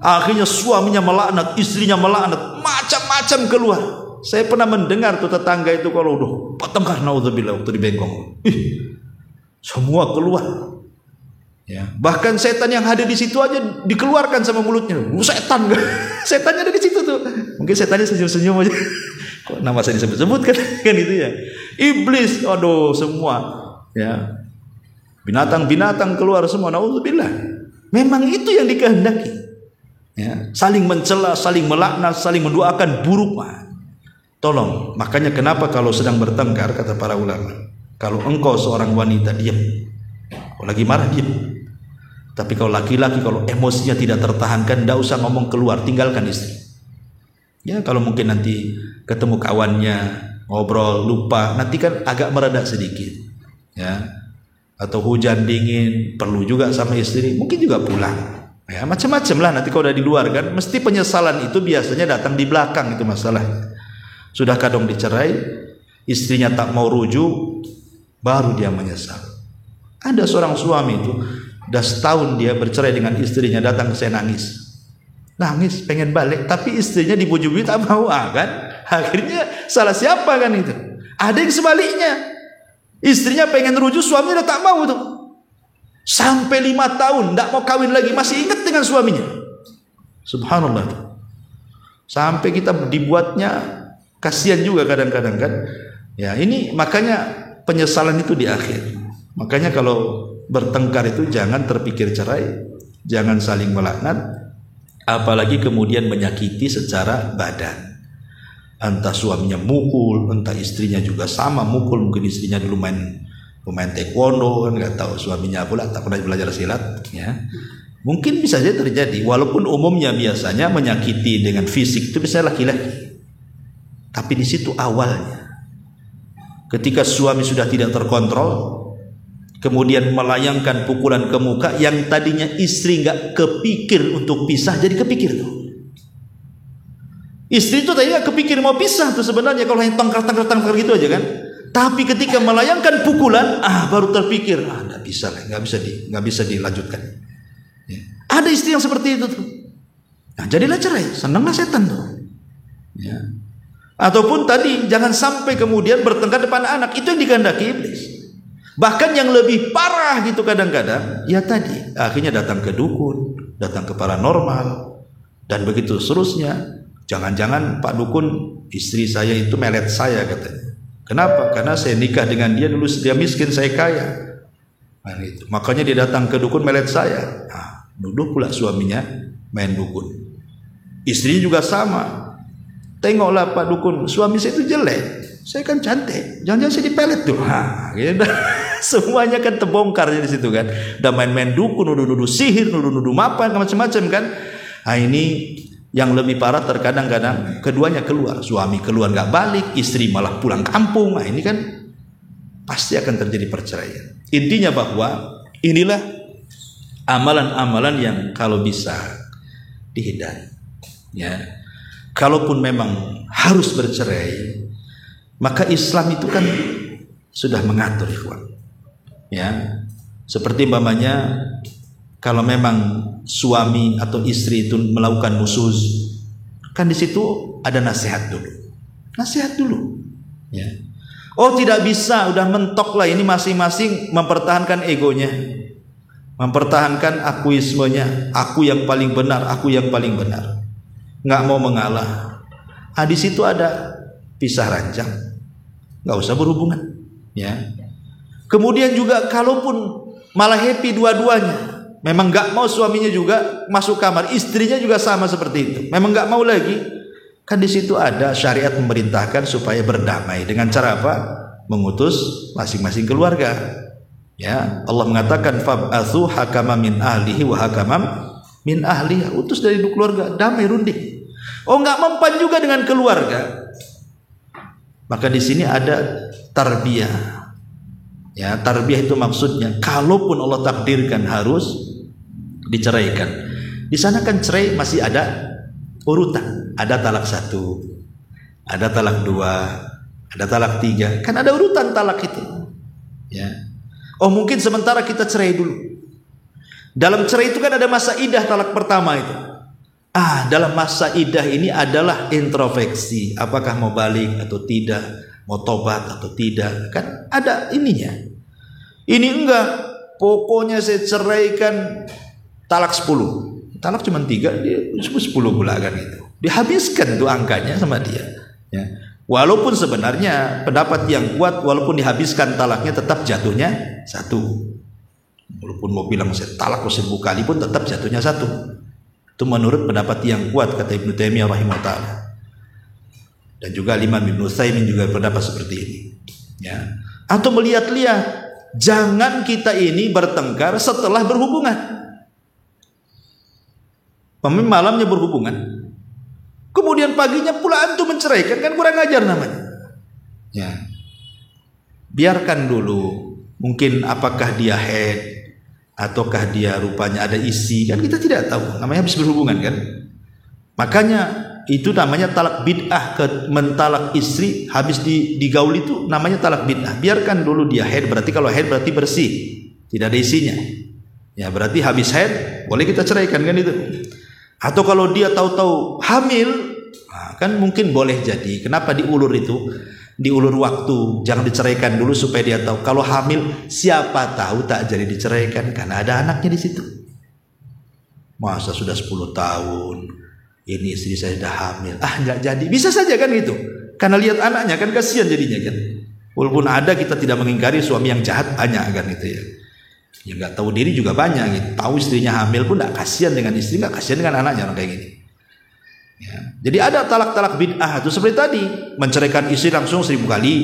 akhirnya suaminya melaknat, istrinya melaknat, macam-macam keluar. Saya pernah mendengar tuh tetangga itu kalau udah bertengkar, naudzubillah, waktu di Bengkong, semua keluar. Ya, bahkan setan yang hadir di situ aja dikeluarkan sama mulutnya. Setan, setannya ada di situ tuh. Mungkin setannya senyum-senyum aja. Kok nama saya disebut-sebut kan itu ya. Iblis, aduh semua. Ya. Binatang-binatang keluar semua, naudzubillah. Memang itu yang dikehendaki. Ya, saling mencela, saling melaknat, saling mendoakan buruk. Tolong, makanya kenapa kalau sedang bertengkar, kata para ulama, kalau engkau seorang wanita diam. Kalau lagi marah diam. Tapi kalau laki-laki, kalau emosinya tidak tertahankan, tidak usah ngomong keluar, tinggalkan istri. Ya, kalau mungkin nanti ketemu kawannya, ngobrol, lupa, nanti kan agak mereda sedikit. Ya, atau hujan dingin, perlu juga sama istri, mungkin juga pulang. Ya, macam-macam lah. Nanti kalau udah di luar kan, mesti penyesalan itu biasanya datang di belakang, itu masalah. Sudah kadang dicerai, istrinya tak mau rujuk, baru dia menyesal. Ada seorang suami itu, udah setahun dia bercerai dengan istrinya, datang ke saya nangis, pengen balik, tapi istrinya dibujuk-bujuk tak mau, kan? Akhirnya salah siapa kan itu? Ada yang sebaliknya, istrinya pengen rujuk, suaminya udah tak mau tuh. Sampai 5 tahun tidak mau kawin lagi, masih ingat dengan suaminya. Subhanallah. Sampai kita dibuatnya kasihan juga kadang-kadang kan. Ya, ini makanya penyesalan itu di akhir. Makanya kalau bertengkar itu jangan terpikir cerai, jangan saling melaknat, apalagi kemudian menyakiti secara badan. Entah suaminya mukul, entah istrinya juga sama mukul, mungkin istrinya dulu pemain taekwondo kan, nggak tahu suaminya pula tak pernah belajar silat. Ya, mungkin bisa saja terjadi. Walaupun umumnya biasanya menyakiti dengan fisik itu bisa laki-laki. Tapi di situ awalnya, ketika suami sudah tidak terkontrol, kemudian melayangkan pukulan ke muka, yang tadinya istri nggak kepikir untuk pisah, jadi kepikir tuh. Istri itu tadinya kepikir mau pisah tuh sebenarnya, kalau hanya tangkar gitu aja kan. Tapi ketika melayangkan pukulan, baru terpikir, nggak bisa lah, nggak bisa dilanjutkan. Ya. Ada istri yang seperti itu tuh. Nah, jadilah cerai, senanglah setan tuh. Ya. Ataupun tadi jangan sampai kemudian bertengkar depan anak, itu yang dikehendaki iblis. Bahkan yang lebih parah gitu kadang-kadang, ya tadi akhirnya datang ke dukun, datang ke paranormal, dan begitu seterusnya. Jangan-jangan Pak Dukun, istri saya itu melet saya katanya. Kenapa? Karena saya nikah dengan dia dulu, dia miskin, saya kaya. Nah, gitu. Makanya dia datang ke dukun melet saya. Nah, duduk pula suaminya main dukun. Istrinya juga sama. Tengoklah Pak Dukun, suami saya itu jelek, saya kan cantik, jangan-jangan saya dipelet tuh. Gitu. Semuanya kan terbongkar di situ kan. Udah main-main dukun, nuduh-nuduh sihir, nuduh-nuduh mapan, macam-macam kan. Nah, ini yang lebih parah terkadang-kadang keduanya keluar, suami keluar nggak balik, istri malah pulang kampung. Nah, ini kan pasti akan terjadi perceraian. Intinya bahwa inilah amalan-amalan yang kalau bisa dihindari. Ya, kalaupun memang harus bercerai, maka Islam itu kan sudah mengatur, ikhwan. Ya, seperti umpamanya kalau memang suami atau istri itu melakukan nusuz, kan di situ ada nasihat dulu. Ya. Oh, tidak bisa, udah mentok lah, ini masing-masing mempertahankan egonya, mempertahankan akuismenya, aku yang paling benar, nggak mau mengalah. Di situ ada pisah ranjang, nggak usah berhubungan. Ya. Kemudian juga kalaupun malah happy dua-duanya, memang nggak mau suaminya juga masuk kamar, istrinya juga sama seperti itu, memang nggak mau lagi, kan di situ ada syariat memerintahkan supaya berdamai dengan cara apa? Mengutus masing-masing keluarga. Ya, Allah mengatakan fab'atsu hakama min ahlihi wa hakamam min ahliha, utus dari keluarga, damai runding. Oh, nggak mempan juga dengan keluarga, maka di sini ada tarbiyah. Ya, tarbiyah itu maksudnya kalaupun Allah takdirkan harus diceraikan, di sana kan cerai masih ada urutan, ada talak 1, ada talak 2, ada talak 3, kan ada urutan talak itu. Ya. Oh, mungkin sementara kita cerai dulu. Dalam cerai itu kan ada masa iddah talak pertama itu. Dalam masa iddah ini adalah introspeksi, apakah mau balik atau tidak, mau tobat atau tidak, kan ada ininya. Ini enggak, pokoknya saya ceraikan talak 10, talak cuma 3, dia 10 pula kan itu, dihabiskan tuh angkanya sama dia. Ya. Walaupun sebenarnya pendapat yang kuat, walaupun dihabiskan talaknya tetap jatuhnya 1. Walaupun mau bilang saya talak 1000 kali pun tetap jatuhnya 1. Itu menurut pendapat yang kuat, kata Ibnu Taimiyah rahimahullah. Dan juga Imam Ibnu Utsaimin juga berpendapat seperti ini. Ya. Atau melihat-lihat, jangan kita ini bertengkar setelah berhubungan. Malamnya berhubungan, kemudian paginya pula antum menceraikan, kan kurang ajar namanya. Ya. Biarkan dulu, mungkin apakah dia haid ataukah dia rupanya ada isi, kan kita tidak tahu, namanya habis berhubungan kan. Makanya itu namanya talak bid'ah, mentalak istri habis digaul itu namanya talak bid'ah. Biarkan dulu dia haid, berarti kalau haid berarti bersih, tidak ada isinya. Ya, berarti habis haid boleh kita ceraikan kan itu. Atau kalau dia tahu-tahu hamil, kan mungkin boleh jadi. Kenapa diulur itu? Diulur waktu, jangan diceraikan dulu supaya dia tahu kalau hamil, siapa tahu tak jadi diceraikan karena ada anaknya di situ. Masa sudah 10 tahun ini istri saya sudah hamil, nggak jadi, bisa saja kan gitu, karena lihat anaknya kan kasihan jadinya kan. Walaupun ada, kita tidak mengingkari suami yang jahat banyak kan itu ya, yang nggak tahu diri juga banyak gitu. Tahu istrinya hamil pun nggak kasihan dengan istri, nggak kasihan dengan anaknya orang kayak gini. Ya. Jadi ada talak-talak bid'ah itu seperti tadi, menceraikan istri langsung 1000 kali,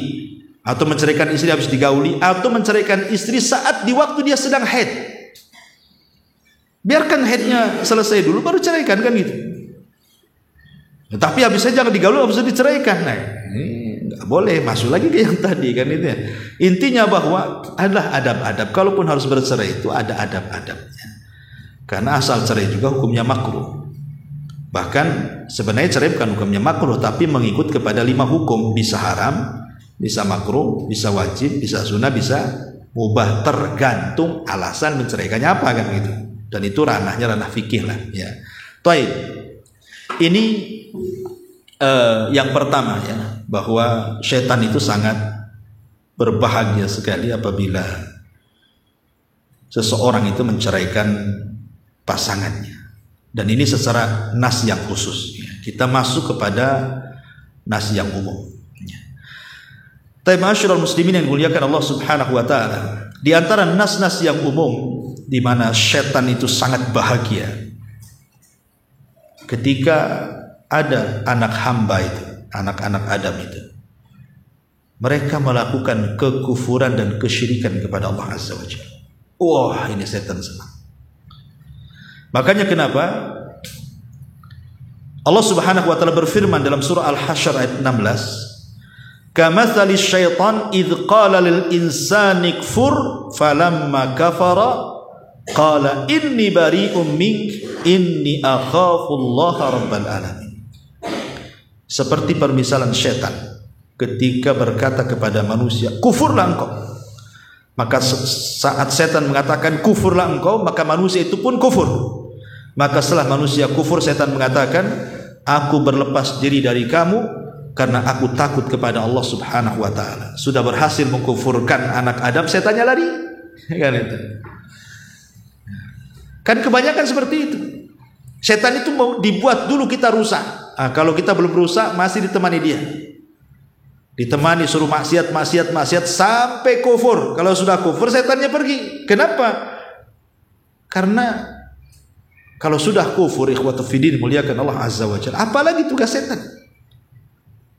atau menceraikan istri habis digauli, atau menceraikan istri saat di waktu dia sedang haid. Biarkan haidnya selesai dulu baru ceraikan kan gitu. Ya, tapi habis saja jangan digauli, habis itu diceraikan. Nah, ini nggak boleh, masuk lagi ke yang tadi kan itu ya. Intinya bahwa adalah adab-adab. Kalaupun harus bercerai itu ada adab-adabnya. Karena asal cerai juga hukumnya makruh. Bahkan sebenarnya cerai bukan hukumnya makruh, tapi mengikut kepada 5 hukum, bisa haram, bisa makruh, bisa wajib, bisa sunnah, bisa mubah, tergantung alasan menceraikannya apa kan gitu. Dan itu ranahnya ranah fikih lah ya. Baik. Ini yang pertama ya, bahwa syaitan itu sangat berbahagia sekali apabila seseorang itu menceraikan pasangannya. Dan ini secara nas yang khusus ya. Kita masuk kepada nas yang umum ya. Ma'asyiral muslimin yang dimuliakan Allah Subhanahu wa taala, di antara nas-nas yang umum di mana setan itu sangat bahagia ketika ada anak hamba itu, anak-anak Adam itu, mereka melakukan kekufuran dan kesyirikan kepada Allah Azza wa Jalla. Wah, ini setan senang. Makanya kenapa Allah Subhanahu wa taala berfirman dalam surah Al-Hasyr ayat 16, "Kamatsali syaitan idz qala lil insani kfur falamma kafara Qala inni bari'um mink inni akhafullaha rabbal alamin. Seperti permisalan syaitan ketika berkata kepada manusia, kufurlah engkau. Maka saat setan mengatakan kufurlah engkau, maka manusia itu pun kufur. Maka setelah manusia kufur, setan mengatakan, aku berlepas diri dari kamu karena aku takut kepada Allah Subhanahu wa taala. Sudah berhasil mengkufurkan anak Adam, setannya lari. Kan itu. Kan kebanyakan seperti itu. Setan itu mau dibuat dulu kita rusak. Kalau kita belum rusak, masih ditemani dia. Ditemani suruh maksiat sampai kufur. Kalau sudah kufur, setannya pergi. Kenapa? Karena kalau sudah kufur, ikhwatu fiddin, muliakan Allah Azza wa Jalla, apalagi tugas setan?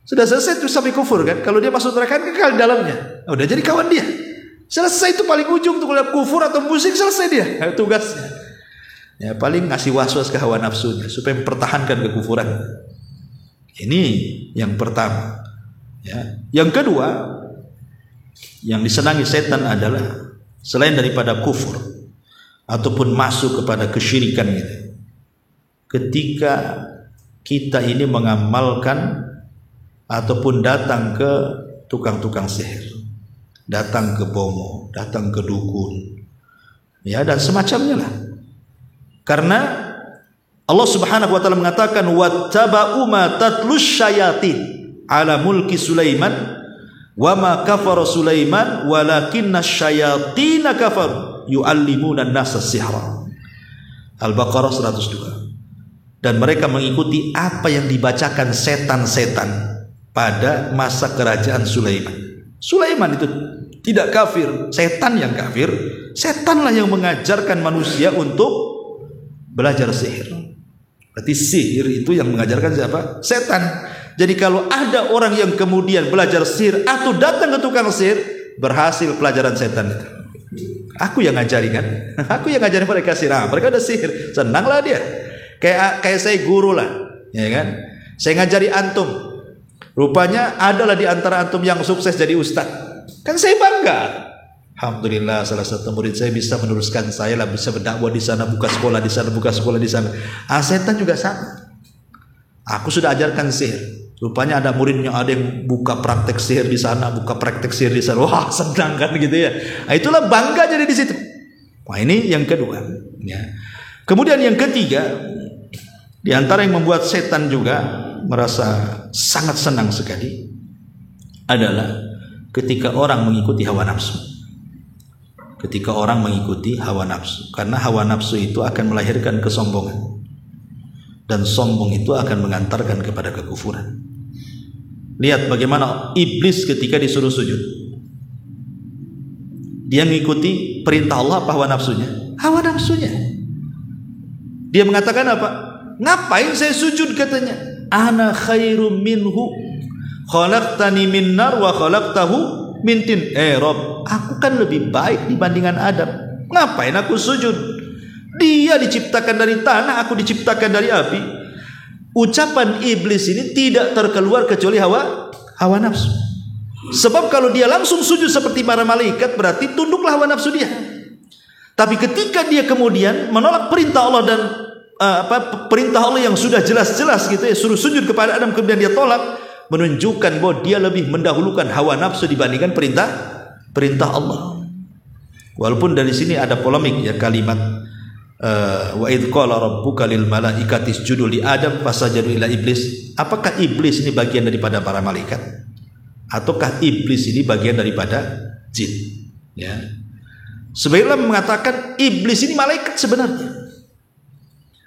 Sudah selesai terus sampai kufur kan? Kalau dia masuk neraka, kekal di dalamnya. Udah jadi kawan dia. Selesai, itu paling ujung tuh, kalau kufur atau musik selesai dia tugasnya. Ya, paling ngasih was-was ke hawa nafsunya supaya mempertahankan kekufuran. Ini yang pertama. Ya. Yang kedua, yang disenangi setan adalah selain daripada kufur ataupun masuk kepada kesyirikan gitu. Ketika kita ini mengamalkan ataupun datang ke tukang-tukang sihir, datang ke bomo, datang ke dukun, ya, dan semacamnya lah. Karena Allah Subhanahu wa taala mengatakan wattaba'u ma tatlus syayatin ala mulki Sulaiman wa ma kafara Sulaiman walakinna syayatina kafaru yu'allimuna an-nasa sihra. Al-Baqarah 102. Dan mereka mengikuti apa yang dibacakan setan-setan pada masa kerajaan Sulaiman. Sulaiman itu tidak kafir, setan yang kafir. Setanlah yang mengajarkan manusia untuk belajar sihir. Berarti sihir itu yang mengajarkan siapa? Setan. Jadi kalau ada orang yang kemudian belajar sihir atau datang ke tukang sihir, berhasil pelajaran setan itu. Aku yang ngajari kan? Aku yang ngajarin mereka sihir. Mereka ada sihir, senanglah dia. Kayak saya guru lah, ya kan? Saya ngajari antum. Rupanya adalah di antara antum yang sukses jadi ustadz. Kan saya bangga. Alhamdulillah, salah satu murid saya bisa meneruskan saya lah, bisa berdakwah di sana, buka sekolah di sana, buka sekolah di sana. Setan juga sama. Aku sudah ajarkan sihir. Rupanya ada muridnya, ada yang buka praktek sihir di sana, buka praktek sihir di sana. Wah, senang kan gitu ya. Itulah bangga jadi di situ. Wah, ini yang kedua. Ya. Kemudian yang ketiga, di antara yang membuat setan juga merasa sangat senang sekali adalah ketika orang mengikuti hawa nafsu. Ketika orang mengikuti hawa nafsu, karena hawa nafsu itu akan melahirkan kesombongan, dan sombong itu akan mengantarkan kepada kekufuran. Lihat bagaimana iblis ketika disuruh sujud, dia mengikuti perintah Allah apa hawa nafsunya? Hawa nafsunya. Dia mengatakan apa? Ngapain saya sujud, katanya. Ana khairum minhu khalaqtani min nar wa khalaqtahu min tin. Rob, aku kan lebih baik dibandingkan Adam. Ngapain aku sujud? Dia diciptakan dari tanah, aku diciptakan dari api. Ucapan iblis ini tidak terkeluar kecuali hawa nafsu. Sebab kalau dia langsung sujud seperti para malaikat, berarti tunduklah hawa nafsu dia. Tapi ketika dia kemudian menolak perintah Allah dan perintah Allah yang sudah jelas-jelas gitu ya, suruh sujud kepada Adam, kemudian dia tolak, menunjukkan bahwa dia lebih mendahulukan hawa nafsu dibandingkan perintah Allah. Walaupun dari sini ada polemik ya, kalimat wa idz qala rabbuka lil malaikati isjudu li adam fasajadu ila iblis. Apakah iblis ini bagian daripada para malaikat ataukah iblis ini bagian daripada jin? Ya. Sebagian mengatakan iblis ini malaikat sebenarnya.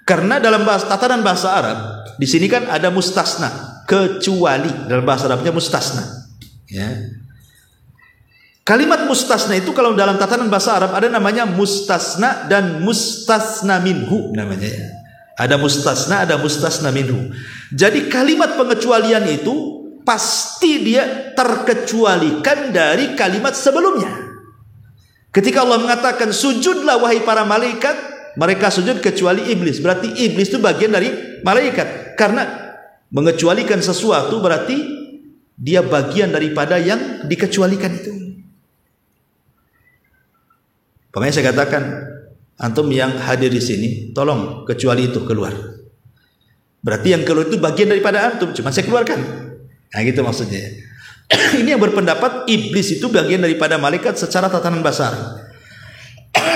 Karena dalam tatanan bahasa Arab di sini kan ada mustasna, kecuali, dalam bahasa Arabnya mustasna. Ya. Kalimat mustasna itu kalau dalam tatanan bahasa Arab ada namanya mustasna dan mustasna minhu namanya. Ya. Ada mustasna, ada mustasna minhu. Jadi kalimat pengecualian itu pasti dia terkecualikan dari kalimat sebelumnya. Ketika Allah mengatakan sujudlah wahai para malaikat, mereka sujud kecuali iblis. Berarti iblis itu bagian dari malaikat. Karena mengecualikan sesuatu berarti dia bagian daripada yang dikecualikan itu. Makanya saya katakan Antum yang hadir di sini, tolong kecuali itu keluar. Berarti yang keluar itu bagian daripada antum, cuma saya keluarkan. Nah gitu maksudnya. Ini yang berpendapat iblis itu bagian daripada malaikat secara tatanan basar.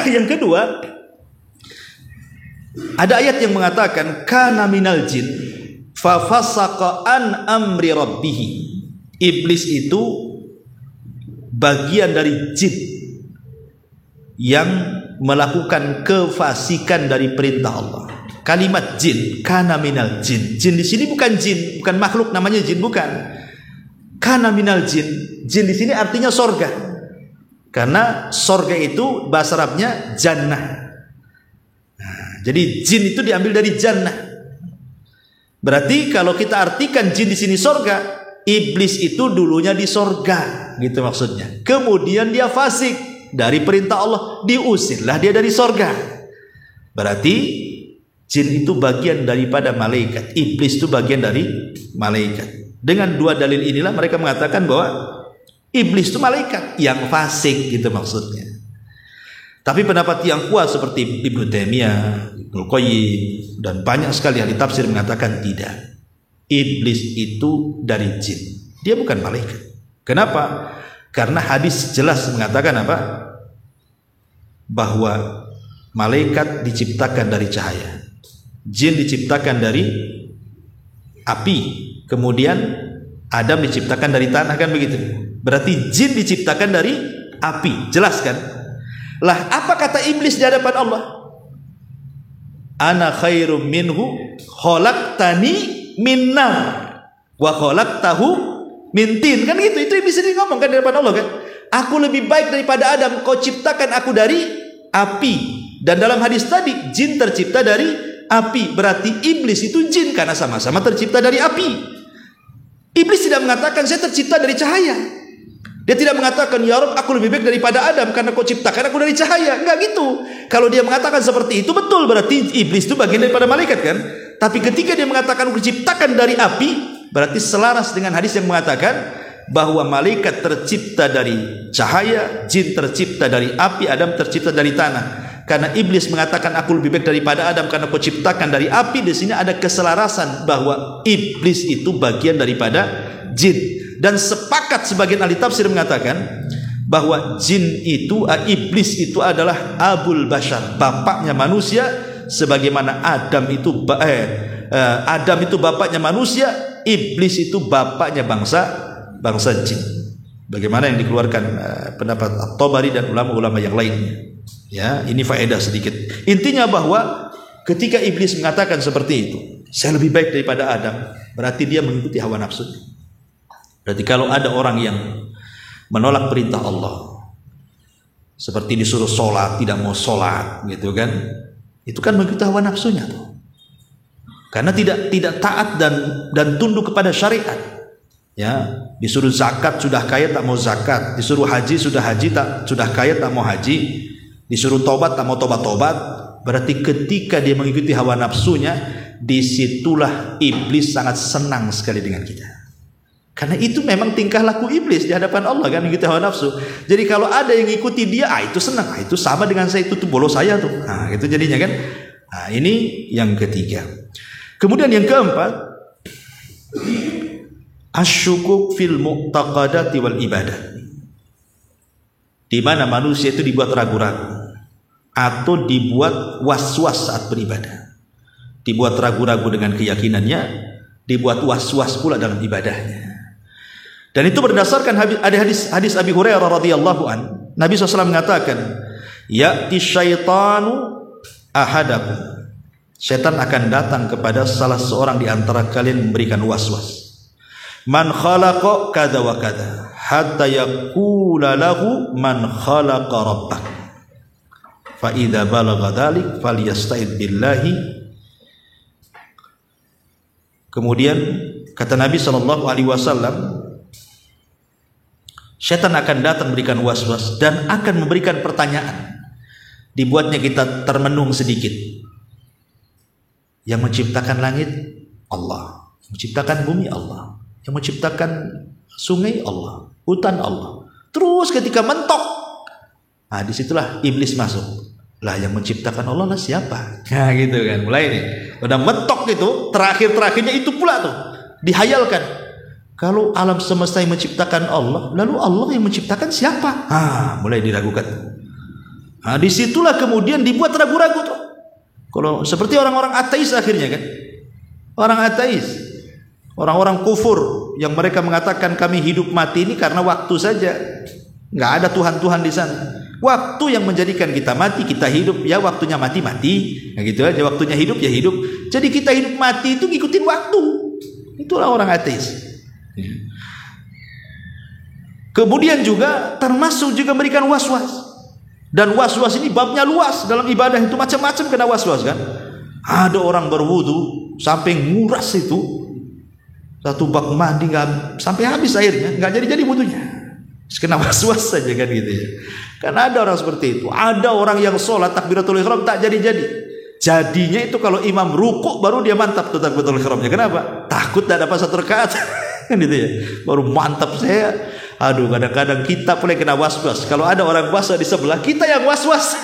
Yang kedua, ada ayat yang mengatakan kana minal jin fa fasaqa an amri rabbih. Iblis itu bagian dari jin yang melakukan kefasikan dari perintah Allah. Kalimat jin, kana minal jin. Jin di sini bukan jin, bukan makhluk namanya jin, bukan. Kana minal jin. Jin di sini artinya sorga. Karena sorga itu bahasa Arabnya jannah. Nah, jadi jin itu diambil dari jannah. Berarti kalau kita artikan jin di sini sorga, iblis itu dulunya di sorga, gitu maksudnya. Kemudian dia fasik dari perintah Allah, diusirlah dia dari sorga. Berarti jin itu bagian daripada malaikat, iblis itu bagian dari malaikat. Dengan dua dalil inilah mereka mengatakan bahwa iblis itu malaikat yang fasik, gitu maksudnya. Tapi pendapat yang kuat seperti Ibnu Taimiyah, Ibnu Qayyim, dan banyak sekali ahli tafsir mengatakan tidak. Iblis itu dari jin, dia bukan malaikat. Kenapa? Karena hadis jelas mengatakan apa? Bahwa malaikat diciptakan dari cahaya, jin diciptakan dari api, kemudian Adam diciptakan dari tanah, kan begitu? Berarti jin diciptakan dari api, jelas kan? Lah apa kata iblis di hadapan Allah? Ana khairum minhu khalaqtani min nar wa khalaqtahu min tin, kan gitu. Itu iblis sendiri ngomong kan di hadapan Allah kan? Aku lebih baik daripada Adam, kau ciptakan aku dari api. Dan dalam hadis tadi jin tercipta dari api, berarti iblis itu jin karena sama-sama tercipta dari api. Iblis tidak mengatakan saya tercipta dari cahaya. Dia tidak mengatakan ya Rabb aku lebih baik daripada Adam karena kau ciptakan aku dari cahaya. Enggak gitu. Kalau dia mengatakan seperti itu betul, berarti iblis itu bagian daripada malaikat kan? Tapi ketika dia mengatakan aku diciptakan dari api, berarti selaras dengan hadis yang mengatakan bahwa malaikat tercipta dari cahaya, jin tercipta dari api, Adam tercipta dari tanah. Karena iblis mengatakan aku lebih baik daripada Adam karena kau ciptakan dari api, di sini ada keselarasan bahwa iblis itu bagian daripada jin. Dan sepakat sebagian ahli tafsir mengatakan bahwa jin itu, iblis itu adalah abul bashar, bapaknya manusia, sebagaimana Adam itu bapaknya manusia, iblis itu bapaknya bangsa jin. Bagaimana yang dikeluarkan pendapat At-Tabari dan ulama-ulama yang lainnya. Ya, ini faedah sedikit. Intinya bahwa ketika iblis mengatakan seperti itu, saya lebih baik daripada Adam, berarti dia mengikuti hawa nafsunya. Berarti kalau ada orang yang menolak perintah Allah, seperti disuruh sholat tidak mau sholat, gitu kan? Itu kan mengikuti hawa nafsunya tuh. Karena tidak taat dan tunduk kepada syariat. Ya, disuruh zakat sudah kaya tak mau zakat, disuruh haji sudah kaya tak mau haji, disuruh tobat tak mau tobat. Berarti ketika dia mengikuti hawa nafsunya, disitulah iblis sangat senang sekali dengan kita. Karena itu memang tingkah laku iblis di hadapan Allah kan, mengikuti hawa nafsu. Jadi kalau ada yang ikuti dia, itu senang, itu sama dengan saya, itu bolos saya tuh. Nah, itu jadinya kan. Nah, ini yang ketiga. Kemudian yang keempat, asyukuk fil mu'taqadati wal ibadah. Di mana manusia itu dibuat ragu-ragu atau dibuat was-was saat beribadah. Dibuat ragu-ragu dengan keyakinannya, dibuat was-was pula dalam ibadahnya. Dan itu berdasarkan ada hadis Abi Hurairah radhiyallahu an. Nabi SAW mengatakan, ya'ti syaitanu ahadakum. Setan akan datang kepada salah seorang di antara kalian memberikan was-was. Man khalaqa kada wa kada hatta yaqula lahu man khalaqa rabbak. Fa idza balagha dzalik falyasta'id billahi. Kemudian kata Nabi SAW, setan akan datang memberikan was-was dan akan memberikan pertanyaan. Dibuatnya kita termenung sedikit. Yang menciptakan langit Allah, yang menciptakan bumi Allah, yang menciptakan sungai Allah, hutan Allah. Terus ketika mentok, disitulah iblis masuk. Lah yang menciptakan Allah lah siapa? Nah gitu kan, mulai nih. Udah mentok itu, terakhirnya itu pula tuh dihayalkan. Kalau alam semesta yang menciptakan Allah, lalu Allah yang menciptakan siapa? Mulai diragukan. Disitulah kemudian dibuat ragu-ragu tuh. Kalau seperti orang-orang ateis akhirnya kan, orang ateis, orang-orang kufur yang mereka mengatakan kami hidup mati ini karena waktu saja, nggak ada Tuhan di sana. Waktu yang menjadikan kita mati, kita hidup, ya waktunya mati, nah gitu aja. Waktunya hidup, ya hidup. Jadi kita hidup mati itu ngikutin waktu. Itulah orang ateis. Kemudian juga termasuk juga memberikan was-was. Dan was-was ini babnya luas. Dalam ibadah itu macam-macam kena was-was kan. Ada orang berwudu sampai nguras itu satu bak mandi, nggak sampai habis airnya, nggak jadi wudunya. Kena was-was saja kan gitu ya. Karena ada orang seperti itu. Ada orang yang sholat takbiratul ihram tak jadi-jadi. Jadinya itu kalau imam rukuk baru dia mantap tuh takbiratul ihramnya. Kenapa? Takut tak dapat satu rakaat. Kan gitu ya. Baru mantap saya. Aduh, kadang-kadang kita boleh kena was-was. Kalau ada orang puasa di sebelah, kita yang was-was.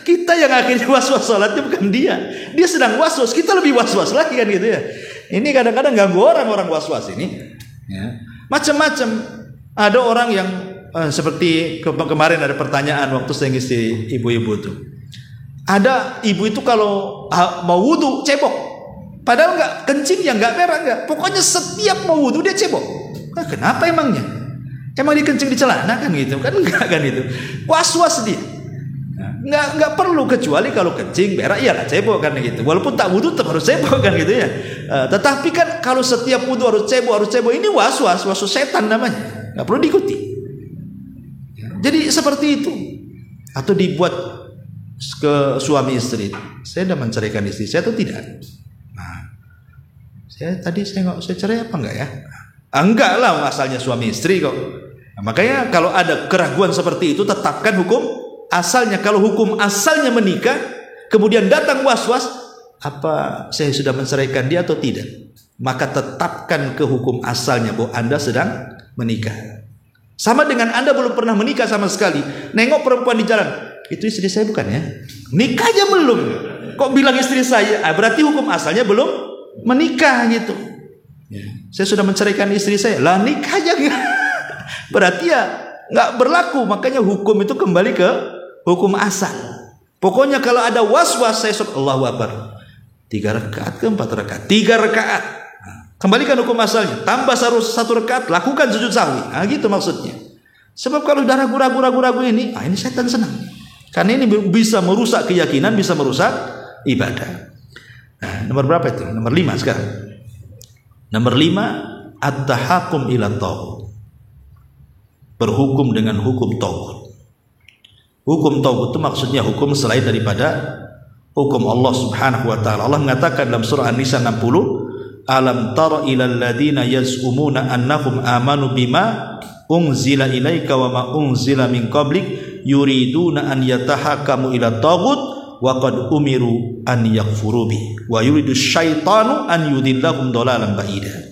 Kita yang akhirnya was-was sholatnya, bukan dia. Dia sedang was-was, kita lebih was-was lagi kan gitu ya. Ini kadang-kadang ganggu orang was-was ini. Ya. Macam-macam. Ada orang yang seperti kemarin ada pertanyaan waktu saya ngisi ibu-ibu tuh. Ada ibu itu kalau mau wudu cebok, padahal nggak kencing ya nggak merah nggak. Pokoknya setiap mau wudu dia cebok. Kenapa emangnya? Emang dia kencing di celana kan gitu? Kan enggak kan itu. Was-was dia. Nggak perlu, kecuali kalau kencing berak iyalah cebok kan gitu. Walaupun tak wudu tetap harus cebok kan gitu ya. Tetapi kan kalau setiap wudu harus cebok ini was-was setan namanya. Nggak perlu diikuti. Jadi seperti itu. Atau dibuat ke suami istri. Saya sudah menceraikan istri saya atau tidak? Saya cerai apa enggak ya? Enggak lah, asalnya suami istri kok. Makanya kalau ada keraguan seperti itu, tetapkan hukum asalnya. Kalau hukum asalnya menikah, kemudian datang was-was, apa saya sudah menceraikan dia atau tidak? Maka tetapkan ke hukum asalnya bahwa Anda sedang menikah. Sama dengan Anda belum pernah menikah sama sekali, nengok perempuan di jalan, itu istri saya bukan ya? Nikah aja belum, kok bilang istri saya? Berarti hukum asalnya belum menikah gitu. Saya sudah menceraikan istri saya, lah nikah aja enggak? Berarti ya nggak berlaku. Makanya hukum itu kembali ke hukum asal. Pokoknya kalau ada was-was, saya suruh Allahu Akbar 3 rakaat ke 4 rakaat, 3 rakaat. Kembalikan hukum asalnya. Tambah 1 rakaat, lakukan sujud sahwi. Gitu maksudnya. Sebab kalau udah ragu ini, ini setan senang. Karena ini bisa merusak keyakinan, bisa merusak ibadah. Nomor berapa itu? Nomor 5 sekarang. Nomor 5, at-tahakum ila taghut. Berhukum dengan hukum taghut. Hukum taghut itu maksudnya hukum selain daripada hukum Allah Subhanahu wa taala. Allah mengatakan dalam surah An-Nisa 60, alam tara ilal ladina yaz'umuna annahum amanu bima unzila ilaika wa ma unzila min qablik yuriduna an yatahakamu ila taghut wa qad umiru an yakfuru bi wa yuridu syaitanu an yudillahum dhalalan ba'ida.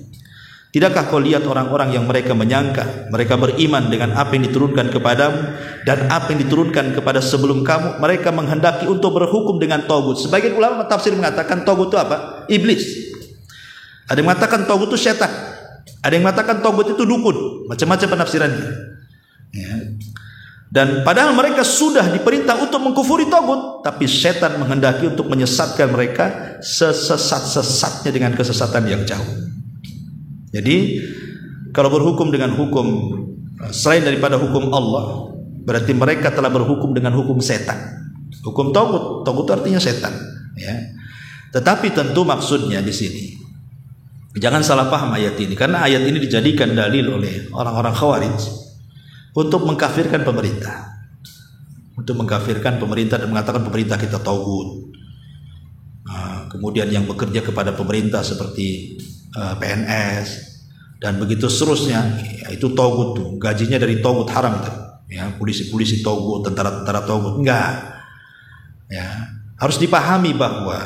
Tidakkah kau lihat orang-orang yang mereka menyangka mereka beriman dengan apa yang diturunkan kepadamu dan apa yang diturunkan kepada sebelum kamu, mereka menghendaki untuk berhukum dengan taghut. Sebagian ulama tafsir mengatakan taghut itu apa? Iblis. Ada yang mengatakan taghut itu setan, ada yang mengatakan taghut itu dukun, macam-macam penafsirannya. Dan padahal mereka sudah diperintah untuk mengkufuri taghut, tapi setan menghendaki untuk menyesatkan mereka sesat-sesatnya dengan kesesatan yang jauh. Jadi kalau berhukum dengan hukum selain daripada hukum Allah, berarti mereka telah berhukum dengan hukum setan. Hukum taghut, taghut artinya setan. Tetapi tentu maksudnya di sini, jangan salah paham ayat ini, karena ayat ini dijadikan dalil oleh orang-orang Khawarij untuk mengkafirkan pemerintah, untuk mengkafirkan pemerintah dan mengatakan pemerintah kita taghut. Kemudian yang bekerja kepada pemerintah seperti PNS dan begitu seterusnya, itu taghut tuh, gajinya dari taghut haram tuh. Polisi-polisi taghut, tentara-tentara taghut, enggak. Harus dipahami bahwa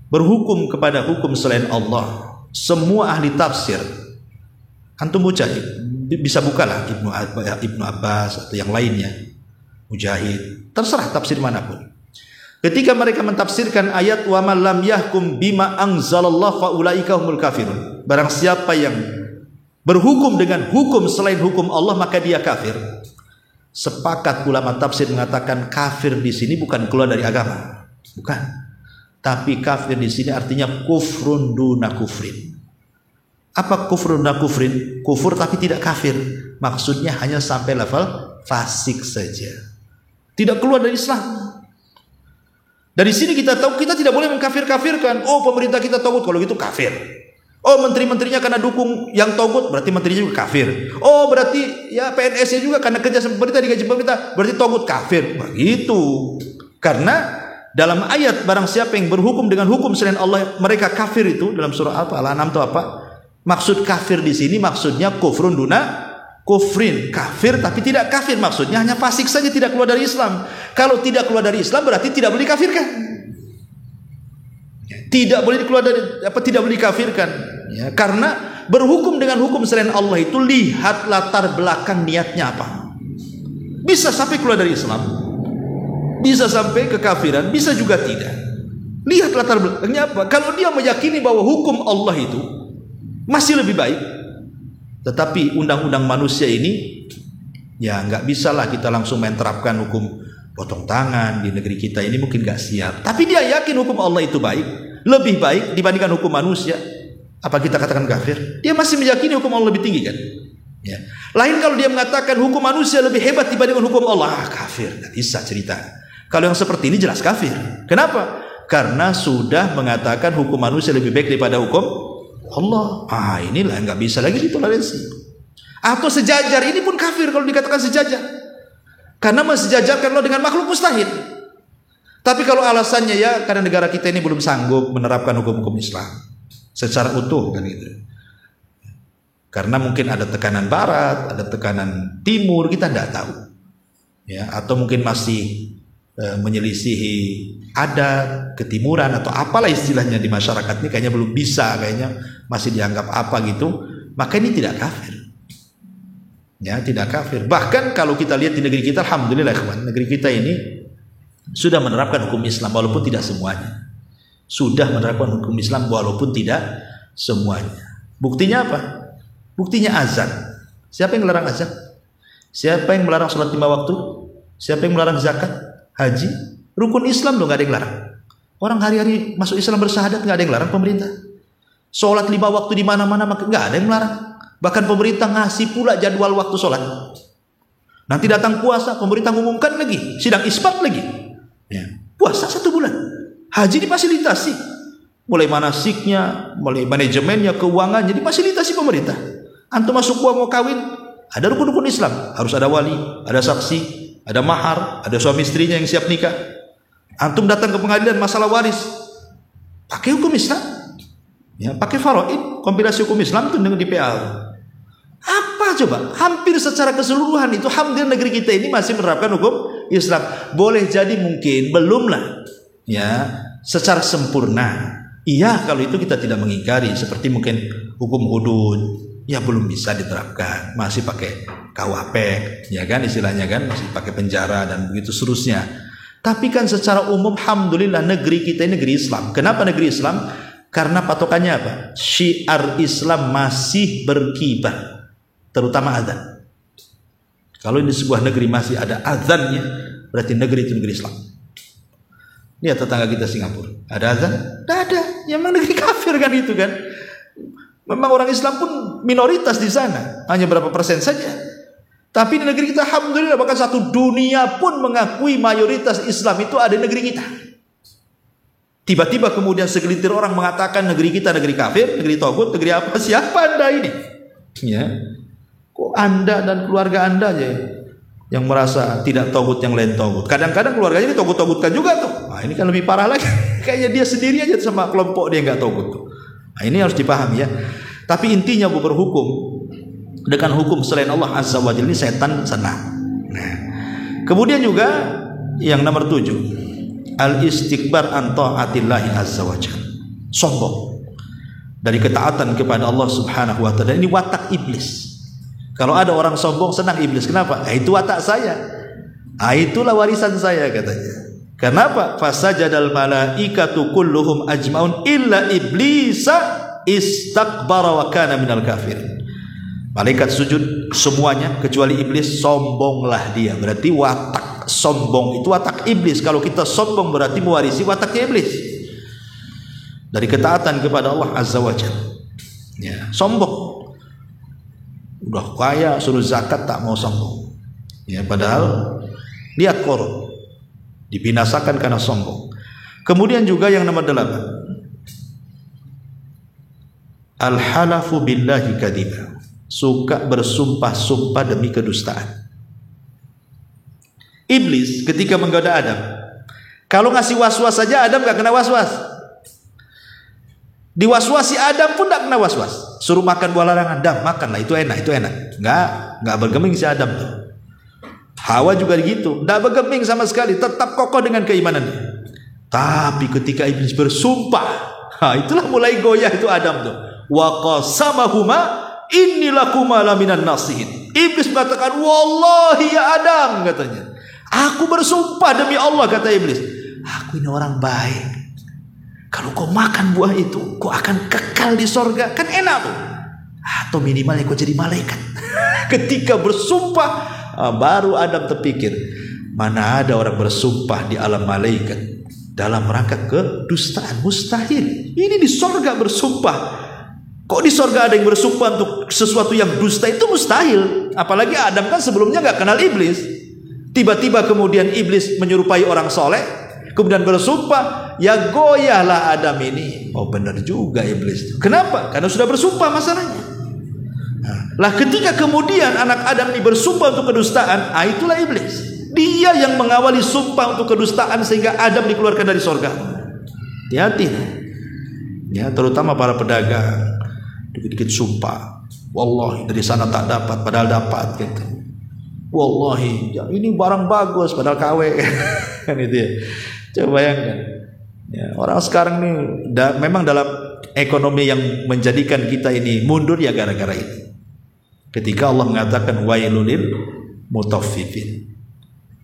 berhukum kepada hukum selain Allah, semua ahli tafsir, antum baca bisa bukalah Ibnu Abbas atau yang lainnya, Mujahid, terserah tafsir manapun. Ketika mereka mentafsirkan ayat wa man lam yahkum bima anzalallahu faulaika humul kafirun. Barang siapa yang berhukum dengan hukum selain hukum Allah maka dia kafir. Sepakat ulama tafsir mengatakan kafir di sini bukan keluar dari agama. Bukan. Tapi kafir di sini artinya kufrun duna kufrin. Apa kufrun duna kufrin? Kufur tapi tidak kafir. Maksudnya hanya sampai level fasik saja. Tidak keluar dari Islam. Dari sini kita tahu kita tidak boleh mengkafir-kafirkan. Oh, pemerintah kita togut, kalau gitu kafir. Oh, menteri-menterinya karena dukung yang togut, berarti menterinya juga kafir. Oh, berarti ya PNS-nya juga karena kerja sama pemerintah, digaji pemerintah, berarti togut kafir. Begitu. Karena dalam ayat barang siapa yang berhukum dengan hukum selain Allah mereka kafir itu dalam surah apa? Al-An'am itu apa? Maksud kafir di sini maksudnya kufrun duna kufrin, kafir tapi tidak kafir, maksudnya hanya fasik saja, tidak keluar dari Islam. Kalau tidak keluar dari Islam berarti tidak boleh dikafirkan. Tidak boleh keluar dari tidak boleh dikafirkan. Ya, karena berhukum dengan hukum selain Allah itu lihat latar belakang niatnya apa. Bisa sampai keluar dari Islam, bisa sampai kekafiran, bisa juga tidak. Lihat latar belakangnya apa. Kalau dia meyakini bahwa hukum Allah itu masih lebih baik, tetapi undang-undang manusia ini ya nggak bisa lah kita langsung menerapkan hukum potong tangan di negeri kita ini, mungkin nggak siap. Tapi dia yakin hukum Allah itu baik, lebih baik dibandingkan hukum manusia. Apa kita katakan kafir? Dia masih meyakini hukum Allah lebih tinggi kan? Ya. Lain kalau dia mengatakan hukum manusia lebih hebat dibandingkan hukum Allah, kafir. Nggak bisa cerita. Kalau yang seperti ini jelas kafir. Kenapa? Karena sudah mengatakan hukum manusia lebih baik daripada hukum Allah. Inilah nggak bisa lagi ditoleransi. Atau sejajar, ini pun kafir kalau dikatakan sejajar. Karena mensejajarkan Allah dengan makhluk mustahil. Tapi kalau alasannya ya karena negara kita ini belum sanggup menerapkan hukum-hukum Islam secara utuh kan gitu. Karena mungkin ada tekanan barat, ada tekanan timur, kita tidak tahu. Ya, atau mungkin masih menyelisihi adat ketimuran atau apalah istilahnya di masyarakat ini, kayaknya belum bisa, kayaknya masih dianggap apa gitu, maka ini tidak kafir. Ya, tidak kafir. Bahkan kalau kita lihat di negeri kita, alhamdulillah kawan, negeri kita ini sudah menerapkan hukum Islam walaupun tidak semuanya. Sudah menerapkan hukum Islam walaupun tidak semuanya. Buktinya apa? Buktinya azan. Siapa yang melarang azan? Siapa yang melarang sholat 5 waktu? Siapa yang melarang zakat? Haji? Rukun Islam loh, nggak ada yang larang. Orang hari-hari masuk Islam bersyahadat, nggak ada yang larang pemerintah. Sholat 5 waktu di mana-mana nggak ada yang larang. Bahkan pemerintah ngasih pula jadwal waktu sholat. Nanti datang puasa, pemerintah mengumumkan lagi, sidang isbat lagi. Ya. Puasa 1 bulan. Haji difasilitasi. Mulai manasiknya, mulai manajemennya, keuangannya difasilitasi pemerintah. Antum masuk gua mau kawin, ada rukun-rukun Islam, harus ada wali, ada saksi, ada mahar, ada suami istrinya yang siap nikah. Antum datang ke pengadilan masalah waris, pakai hukum Islam, ya, pakai faraid, kompilasi hukum Islam itu dengan DPA. Apa coba? Hampir secara keseluruhan itu, alhamdulillah negeri kita ini masih menerapkan hukum Islam. Boleh jadi mungkin belumlah, ya, secara sempurna. Iya, kalau itu kita tidak mengingkari. Seperti mungkin hukum hudud, ya belum bisa diterapkan, masih pakai KUHP, ya kan istilahnya kan, masih pakai penjara dan begitu seterusnya. Tapi kan secara umum alhamdulillah negeri kita ini negeri Islam. Kenapa negeri Islam? Karena patokannya apa? Syiar Islam masih berkibar, terutama azan. Kalau di sebuah negeri masih ada azannya, berarti negeri itu negeri Islam. Lihat tetangga kita Singapura, ada azan? Tidak ada. Ya memang negeri kafir kan itu kan. Memang orang Islam pun minoritas di sana, hanya berapa persen saja. Tapi di negeri kita alhamdulillah bahkan satu dunia pun mengakui mayoritas Islam itu ada di negeri kita. Tiba-tiba kemudian segelintir orang mengatakan negeri kita negeri kafir, negeri togut, negeri apa? Siapa Anda ini? Ya. Kok Anda dan keluarga Anda aja yang merasa tidak togut, yang lain togut. Kadang-kadang keluarganya ini togut-togutkan juga tuh. Nah, ini kan lebih parah lagi. Kayaknya dia sendiri aja sama kelompok dia nggak togut tuh. Nah, ini harus dipahami ya. Tapi intinya berhukum dengan hukum selain Allah Azza wa Jalla ini setan senang. Nah, kemudian juga yang nomor 7, al-istikbar an ta'atillahi Azza wa Jalla. Sombong dari ketaatan kepada Allah Subhanahu wa taala. Ini watak iblis. Kalau ada orang sombong senang iblis. Kenapa? Itu watak saya. Itulah warisan saya katanya. Kenapa? Fasajadal malaikatu kulluhum ajmaun illa iblisa istakbara wa kana minal kafirin. Malaikat sujud semuanya kecuali iblis, sombonglah dia. Berarti watak sombong itu watak iblis. Kalau kita sombong berarti mewarisi wataknya iblis dari ketaatan kepada Allah Azza wa Jalla. Ya, sombong. Udah kaya suruh zakat tak mau sombong. Ya, padahal lihat korup, dibinasakan karena sombong. Kemudian juga yang nomor 8, al-halafu billahi kadiba, suka bersumpah-sumpah demi kedustaan. Iblis ketika menggoda Adam, kalau ngasih was-was saja Adam gak kena was-was. Diwaswasi Adam pun gak kena was-was. Suruh makan buah larangan, Adam makanlah, itu enak, itu enak. Gak bergeming si Adam tuh. Hawa juga gitu, gak bergeming sama sekali, tetap kokoh dengan keimanannya. Tapi ketika iblis bersumpah, itulah mulai goyah itu Adam tuh. Wa qasamahuma inni lakuma laminan nasihin. Iblis mengatakan, wallahi ya Adam, katanya, aku bersumpah demi Allah, kata iblis, aku ini orang baik. Kalau kau makan buah itu, kau akan kekal di sorga, kan enak tuh. Atau minimalnya kau jadi malaikat. Ketika bersumpah, baru Adam terpikir, mana ada orang bersumpah di alam malaikat dalam rangka kedustaan, mustahil. Ini di sorga bersumpah. Kok di sorga ada yang bersumpah untuk sesuatu yang dusta, itu mustahil. Apalagi Adam kan sebelumnya gak kenal iblis. Tiba-tiba kemudian iblis menyerupai orang soleh, kemudian bersumpah, ya goyahlah Adam ini. Oh benar juga iblis. Kenapa? Karena sudah bersumpah masalahnya. Lah ketika kemudian anak Adam ini bersumpah untuk kedustaan, itulah iblis. Dia yang mengawali sumpah untuk kedustaan sehingga Adam dikeluarkan dari sorga. Hati-hati ya, terutama para pedagang, dikit-dikit sumpah, wallahi dari sana tak dapat padahal dapat gitu. Wallahi ya, ini barang bagus padahal KW. Kan itu ya. Coba bayangkan ya, orang sekarang nih memang dalam ekonomi yang menjadikan kita ini mundur ya gara-gara ini. Ketika Allah mengatakan wailulil mutaffifin.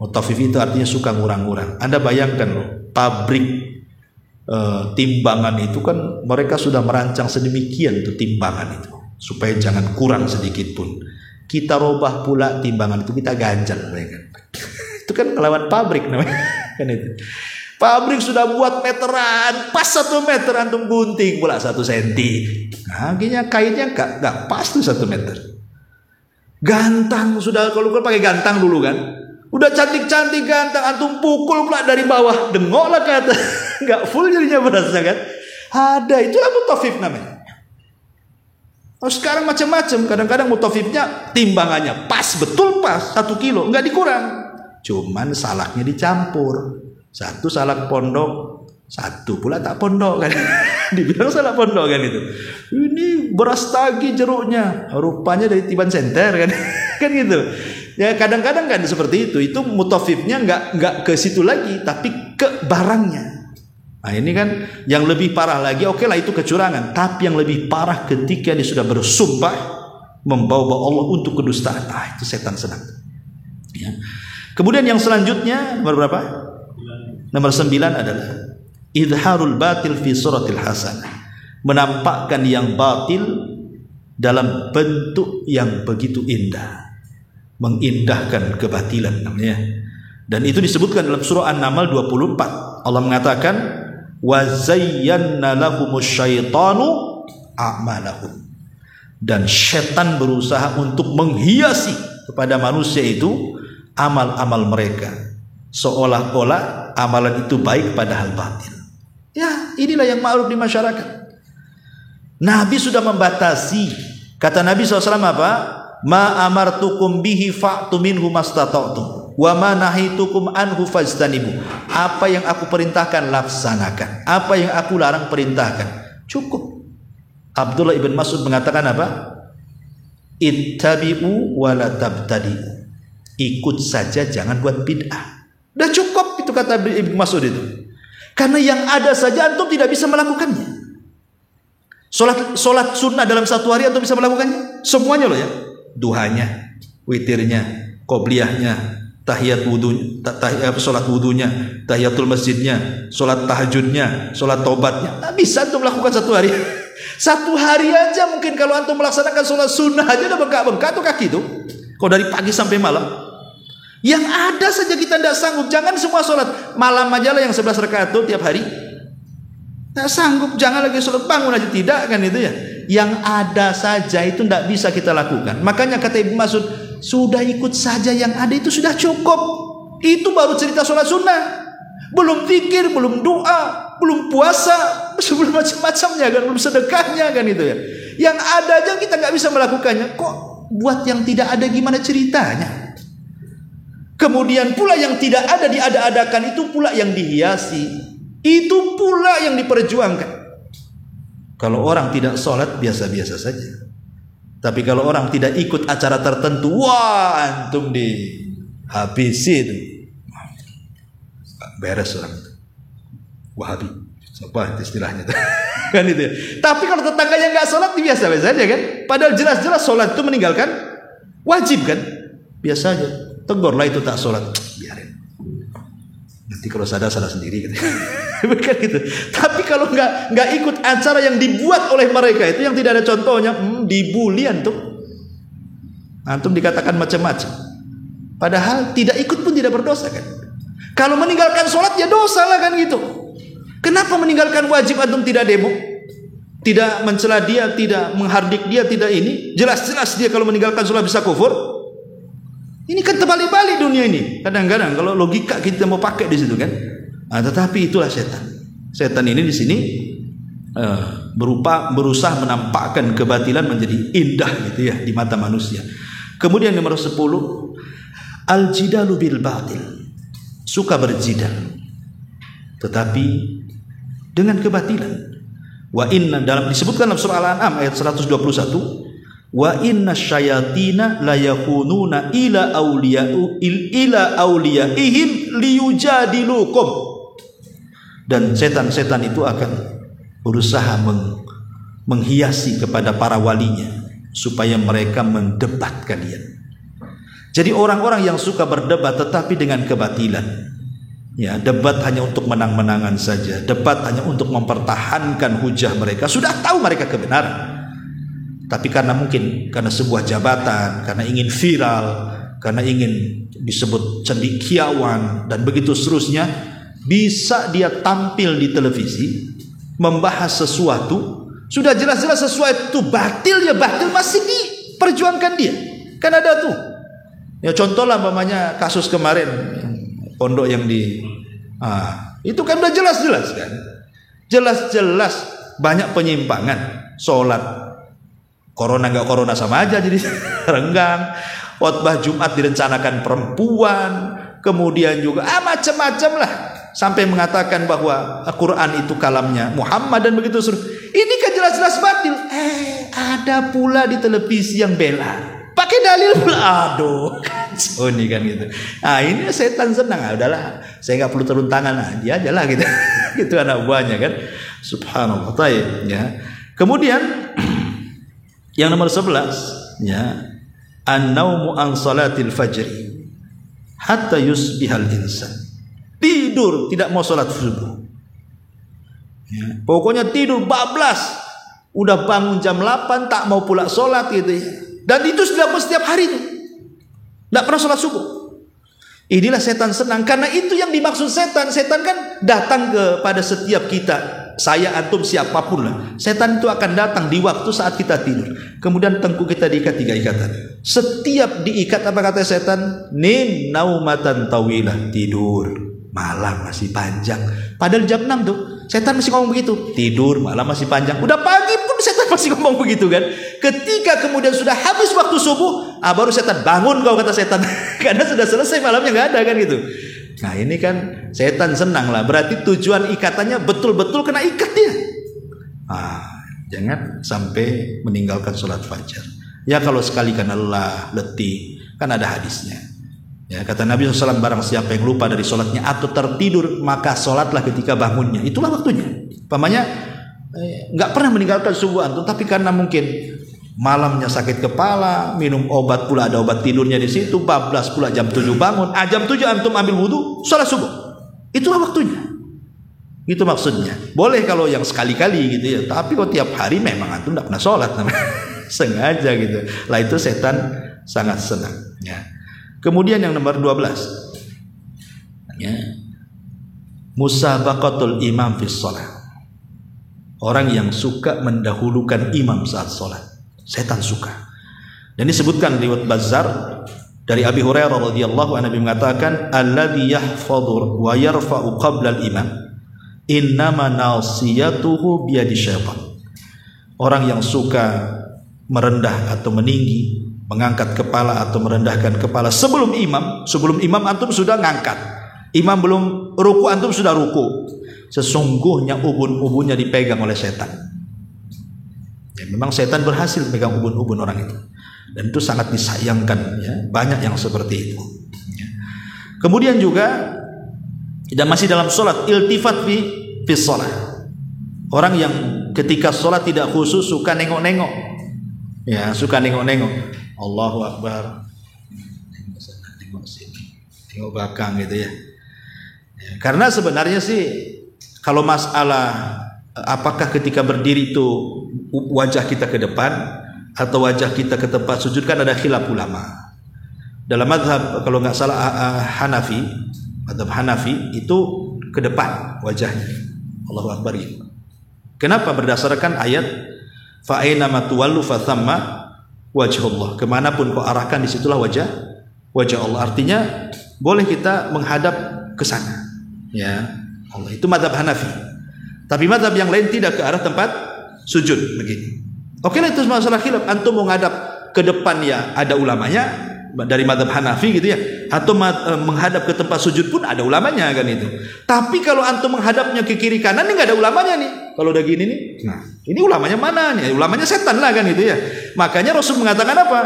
Mutaffifin itu artinya suka ngurang-ngurang. Anda bayangkan loh, pabrik timbangan itu kan mereka sudah merancang sedemikian tuh timbangan itu supaya jangan kurang sedikit pun. Kita robah pula timbangan itu, kita ganjal, kan? Itu kan melawan pabrik namanya. Kan itu. Pabrik sudah buat meteran, pas 1 meter antum gunting pula 1 senti. Nah, akhirnya kainnya gak pas tuh 1 meter. Gantang sudah, kalau pakai gantang dulu kan, udah cantik-cantik gantang, antum pukul pula dari bawah, dengok lah ke atas, nggak full jadinya berasa kan. Ada, itulah mutafif namanya. Oh, sekarang macam-macam, kadang-kadang mutafifnya timbangannya pas, betul pas 1 kilo, nggak dikurang, cuman salaknya dicampur, 1 salak pondok, 1 pula tak pondok kan. Dibilang salak pondok kan itu. Ini beras tagi jeruknya, rupanya dari Tiban Center kan. Kan gitu. Ya kadang-kadang kan seperti itu. Itu mutafifnya nggak ke situ lagi, tapi ke barangnya. Nah ini kan yang lebih parah lagi. Oke lah itu kecurangan, tapi yang lebih parah ketika dia sudah bersumpah membawa Allah untuk kedustaan. Itu setan senang. Ya. Kemudian yang selanjutnya nomor berapa? Nomor 9 adalah idharul batil fi suratil hasanah, menampakkan yang batil dalam bentuk yang begitu indah, mengindahkan kebatilan namanya. Dan itu disebutkan dalam surah An-Naml 24. Allah mengatakan wa zayyana lahumus syaitanu a'malahum, dan setan berusaha untuk menghiasi kepada manusia itu amal-amal mereka, seolah-olah amalan itu baik padahal batil. Ya, inilah yang ma'ruf di masyarakat. Nabi sudah membatasi. Kata Nabi SAW apa? Ma amartukum bihi fa'tu minhu mastata'tum wa ma nahitukum anhu fajtanibu. Apa yang aku perintahkan laksanakan, apa yang aku larang perintahkan. Cukup. Abdullah ibn Mas'ud mengatakan apa? Ittabi'u wa la tabtadi'u. Ikut saja, jangan buat bid'ah. Udah cukup itu kata Ibn Mas'ud itu. Karena yang ada saja antum tidak bisa melakukannya. Solat sunnah dalam 1 hari antum bisa melakukannya semuanya loh ya. Duhanya, witirnya, qobliyahnya, tahiyat wudu, sholat wudunya, tahiyatul masjidnya, sholat tahajudnya, sholat taubatnya. Nggak bisa antum melakukan satu hari. Satu hari aja mungkin kalau antum melaksanakan sholat sunnah aja udah bengkak-bengkak tuh kaki tuh. Kalau dari pagi sampai malam. Yang ada saja kita tidak sanggup. Jangan semua sholat malam aja lah yang 11 rakaat tuh tiap hari. Tidak sanggup. Jangan lagi sholat bangun aja, tidak kan itu ya. Yang ada saja itu tidak bisa kita lakukan. Makanya kata Ibnu Mas'ud, sudah ikut saja yang ada itu sudah cukup. Itu baru cerita sholat sunnah. Belum zikir, belum doa, belum puasa, belum macam-macamnya kan, belum sedekahnya kan itu ya. Yang ada aja kita nggak bisa melakukannya. Kok buat yang tidak ada gimana ceritanya? Kemudian pula yang tidak ada diada-adakan itu pula yang dihiasi. Itu pula yang diperjuangkan. Kalau orang tidak sholat biasa-biasa saja. Tapi kalau orang tidak ikut acara tertentu, wah antum dihabisi itu. Beres orang itu. Wahabi. Apa istilahnya itu? Kan itu ya. Tapi kalau tetangganya nggak sholat biasa-biasa saja kan. Padahal jelas-jelas sholat itu meninggalkan wajib kan. Biasa aja. Tegurlah itu tak sholat, biarin. Nanti kalau salah sendiri gitu. Bukan gitu. Tapi kalau nggak ikut acara yang dibuat oleh mereka itu yang tidak ada contohnya, dibully antum. Antum dikatakan macam-macam. Padahal tidak ikut pun tidak berdosa kan. Kalau meninggalkan sholat ya dosa lah kan gitu. Kenapa meninggalkan wajib antum tidak demo? Tidak mencela dia, tidak menghardik dia, tidak ini. Jelas-jelas dia kalau meninggalkan sholat bisa kufur. Ini kan terbalik-balik dunia ini. Kadang-kadang kalau logika kita mau pakai di situ kan. Tetapi itulah setan. Setan ini di sini berusaha menampakkan kebatilan menjadi indah gitu ya di mata manusia. Kemudian nomor 10, al-jidalu bil batil. Suka berjidal. Tetapi dengan kebatilan. Wa inna disebutkan dalam surah Al-An'am ayat 121. Wa inna syayatina la yakununa ila awliyaihim liyujadilukum. Dan setan-setan itu akan berusaha menghiasi kepada para walinya supaya mereka mendebat kalian. Jadi orang-orang yang suka berdebat tetapi dengan kebatilan, ya, debat hanya untuk menang-menangan saja, debat hanya untuk mempertahankan hujah mereka, sudah tahu mereka kebenaran. Tapi karena sebuah jabatan, karena ingin viral, karena ingin disebut cendekiawan dan begitu seterusnya, bisa dia tampil di televisi membahas sesuatu, sudah jelas-jelas sesuatu itu batil, ya batil masih diperjuangkan dia. Kan ada tuh. Ya contohlah umpamanya kasus kemarin pondok yang itu kan udah jelas-jelas kan. Jelas-jelas banyak penyimpangan, sholat corona nggak corona sama aja jadi renggang. Khotbah Jumat direncanakan perempuan, kemudian juga macam-macam lah, sampai mengatakan bahwa Al-Quran itu kalamnya Muhammad dan begitu seterusnya. Ini kan jelas-jelas batil. Ada pula di televisi yang bela, pakai dalil pula. Aduh, kacau nih kan gitu. Ini setan senang. Udahlah, saya nggak perlu turun tangan, dia aja lah gitu. Gitu anak buahnya kan. Subhanallah. Taib, ya. Kemudian yang nomor 11, ya, an-naumu an salatil fajri hatta yusbihal insan. Tidur tidak mau salat subuh. Ya, pokoknya tidur bablas. Udah bangun jam 8 tak mau pula salat gitu ya. Dan itu sudah setiap hari tuh. Enggak pernah salat subuh. Inilah setan senang, karena itu yang dimaksud setan. Setan kan datang kepada setiap kita. Saya, antum, siapapun lah. Setan itu akan datang di waktu saat kita tidur. Kemudian tengkuk kita diikat 3 ikatan. Setiap diikat apa kata setan? Nim naumatan tawilah, tidur. Malam masih panjang. Padahal jam 6 tuh setan masih ngomong begitu. Tidur, malam masih panjang. Udah pagi pun setan masih ngomong begitu kan. Ketika kemudian sudah habis waktu subuh, baru setan bangun kau kata setan. Karena sudah selesai malamnya nggak ada kan gitu. Nah ini kan setan senang lah. Berarti tujuan ikatannya betul-betul kena ikat dia. Jangan sampai meninggalkan sholat fajar. Ya kalau sekali karena lelah, letih, kan ada hadisnya. Ya kata Nabi SAW, barang siapa yang lupa dari sholatnya atau tertidur, maka sholatlah ketika bangunnya. Itulah waktunya. Pamannya nggak pernah meninggalkan subuh antum, tapi karena mungkin Malamnya sakit kepala, minum obat pula, ada obat tidurnya di situ, bablas pula jam 7 bangun, jam 7 antum ambil wudu, salat subuh. Itulah waktunya. Itu maksudnya. Boleh kalau yang sekali-kali gitu ya, tapi kalau tiap hari memang antum tidak pernah sholat sengaja gitu. Lah itu setan sangat senang ya. Kemudian yang nomor 12 ya, musabaqatul imam fis shalah. Orang yang suka mendahulukan imam saat sholat, setan suka. Dan disebutkan riwayat Bazzar dari Abi Hurairah radhiyallahu anhu mengatakan, alladzi yahfadhu wa yarfa'u qabla al-imam innama nasiyatuhu biyadi syaitan. Orang yang suka merendah atau meninggi, mengangkat kepala atau merendahkan kepala sebelum imam antum sudah ngangkat. Imam belum ruku, antum sudah ruku. Sesungguhnya ubun-ubunnya dipegang oleh setan. Ya, memang setan berhasil memegang ubun-ubun orang itu. Dan itu sangat disayangkan ya. Banyak yang seperti itu ya. Kemudian juga dan masih dalam sholat, iltifat fi sholat. Orang yang ketika sholat tidak khusyuk, suka nengok-nengok ya, suka nengok-nengok, Allahu Akbar, tengok sini, tengok belakang gitu ya. Ya, karena sebenarnya sih kalau masalah apakah ketika berdiri itu wajah kita ke depan atau wajah kita ke tempat sujud, kan ada khilaf ulama. Dalam mazhab kalau nggak salah Hanafi, mazhab Hanafi itu ke depan wajahnya, Allahu Akbar gitu. Kenapa? Berdasarkan ayat fa aina ma tuwallu fa thamma wajhullah. Kemanapun kau arahkan disitulah wajah Allah. Artinya boleh kita menghadap ke sana ya. Allah itu mazhab Hanafi. Tapi mazhab yang lain tidak ke arah tempat sujud begini. Oke lah, itu masalah khilaf. Antum mau ngadap ke depan ya ada ulamanya dari mazhab Hanafi gitu ya, atau menghadap ke tempat sujud pun ada ulamanya kan itu. Tapi kalau antum menghadapnya ke kiri kanan ini nggak ada ulamanya nih. Kalau udah gini nih, nah ini ulamanya mana nih? Ulamanya setan lah kan itu ya. Makanya Rasul mengatakan apa?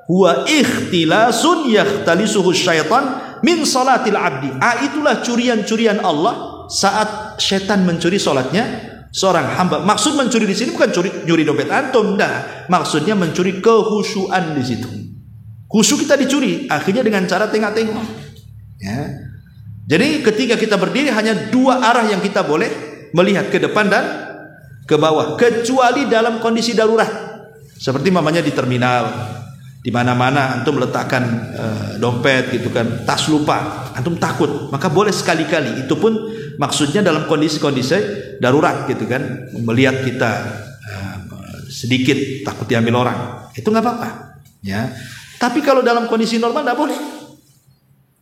Huwa ikhtilasun yakhtalisuhu syaitan min salatil abdi. Itulah curian-curian Allah saat setan mencuri solatnya seorang hamba. Maksud mencuri di sini bukan nyuri dompet antum, dah. Maksudnya mencuri kehusyuan di situ. Khusyuk kita dicuri, akhirnya dengan cara tengok-tengok. Ya. Jadi ketika kita berdiri hanya dua arah yang kita boleh melihat, ke depan dan ke bawah, kecuali dalam kondisi darurat. Seperti mamanya di terminal, di mana-mana antum meletakkan dompet gitu kan, tas lupa, antum takut, maka boleh sekali-kali. Itu pun maksudnya dalam kondisi-kondisi darurat gitu kan, melihat kita sedikit takut diambil orang, itu nggak apa-apa ya. Tapi kalau dalam kondisi normal nggak boleh,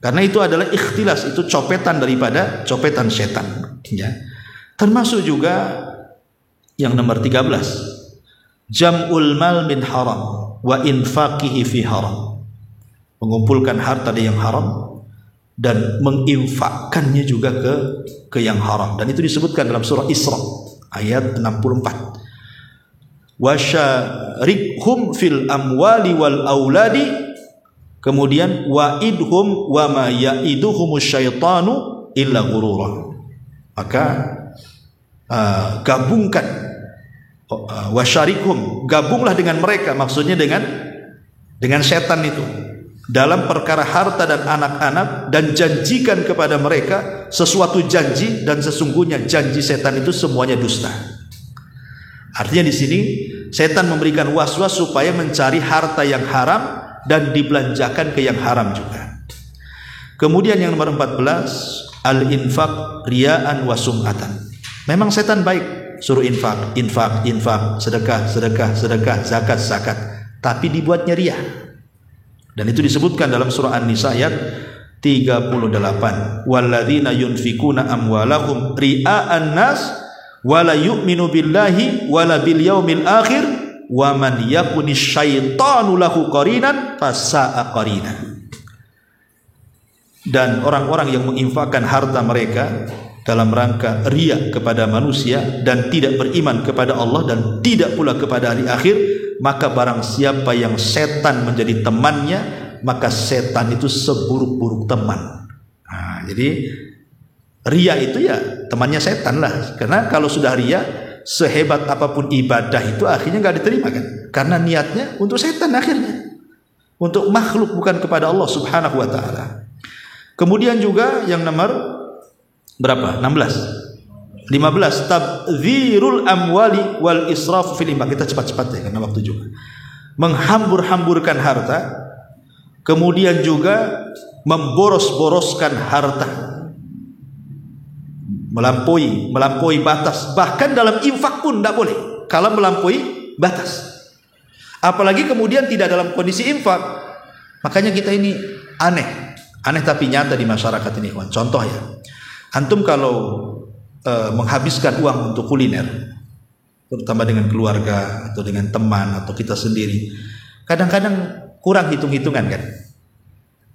karena itu adalah ikhtilas, itu copetan daripada copetan setan ya. Termasuk juga yang nomor 13, jam'ul mal min haram wa infaqihi fi haram, mengumpulkan harta dari yang haram dan menginfakkannya juga ke yang haram. Dan itu disebutkan dalam surah Isra ayat 64. Wasyarikhum fil amwali wal auladi, kemudian wa'idhum wa ma ya'iduhumus syaitanu illa ghurura. Maka gabungkan wasyarikhum, gabunglah dengan mereka, maksudnya dengan setan itu dalam perkara harta dan anak-anak, dan janjikan kepada mereka sesuatu janji, dan sesungguhnya janji setan itu semuanya dusta. Artinya di sini setan memberikan was-was supaya mencari harta yang haram dan dibelanjakan ke yang haram juga. Kemudian yang nomor 14, al-infaq riya'an wa sum'atan. Memang setan baik, suruh infak, sedekah, zakat, tapi dibuatnya riya. Dan itu disebutkan dalam surah An-Nisa ayat 38. Walladzina yunfikuna amwalahum ria'an nas wala yu'minu billahi wala bil yaumil akhir wa man yakuni syaitanu lahu qarinan fasa'a qarina. Dan orang-orang yang menginfakkan harta mereka dalam rangka riya kepada manusia dan tidak beriman kepada Allah dan tidak pula kepada hari akhir, maka barang siapa yang setan menjadi temannya, maka setan itu seburuk-buruk teman. Nah, jadi riya itu ya temannya setan lah. Karena kalau sudah riya, sehebat apapun ibadah itu akhirnya nggak diterima kan? Karena niatnya untuk setan akhirnya, untuk makhluk bukan kepada Allah Subhanahu wa taala. Kemudian juga yang nomor berapa? 15 tabdzirul amwali wal israf fil infaq. Kita cepat-cepat ya karena waktu juga. Menghambur-hamburkan harta, kemudian juga memboros-boroskan harta, melampaui batas. Bahkan dalam infak pun tidak boleh kalau melampaui batas. Apalagi kemudian tidak dalam kondisi infak. Makanya kita ini aneh tapi nyata di masyarakat ini, kawan. Contoh ya, antum kalau menghabiskan uang untuk kuliner, terutama dengan keluarga atau dengan teman atau kita sendiri, kadang-kadang kurang hitung-hitungan kan.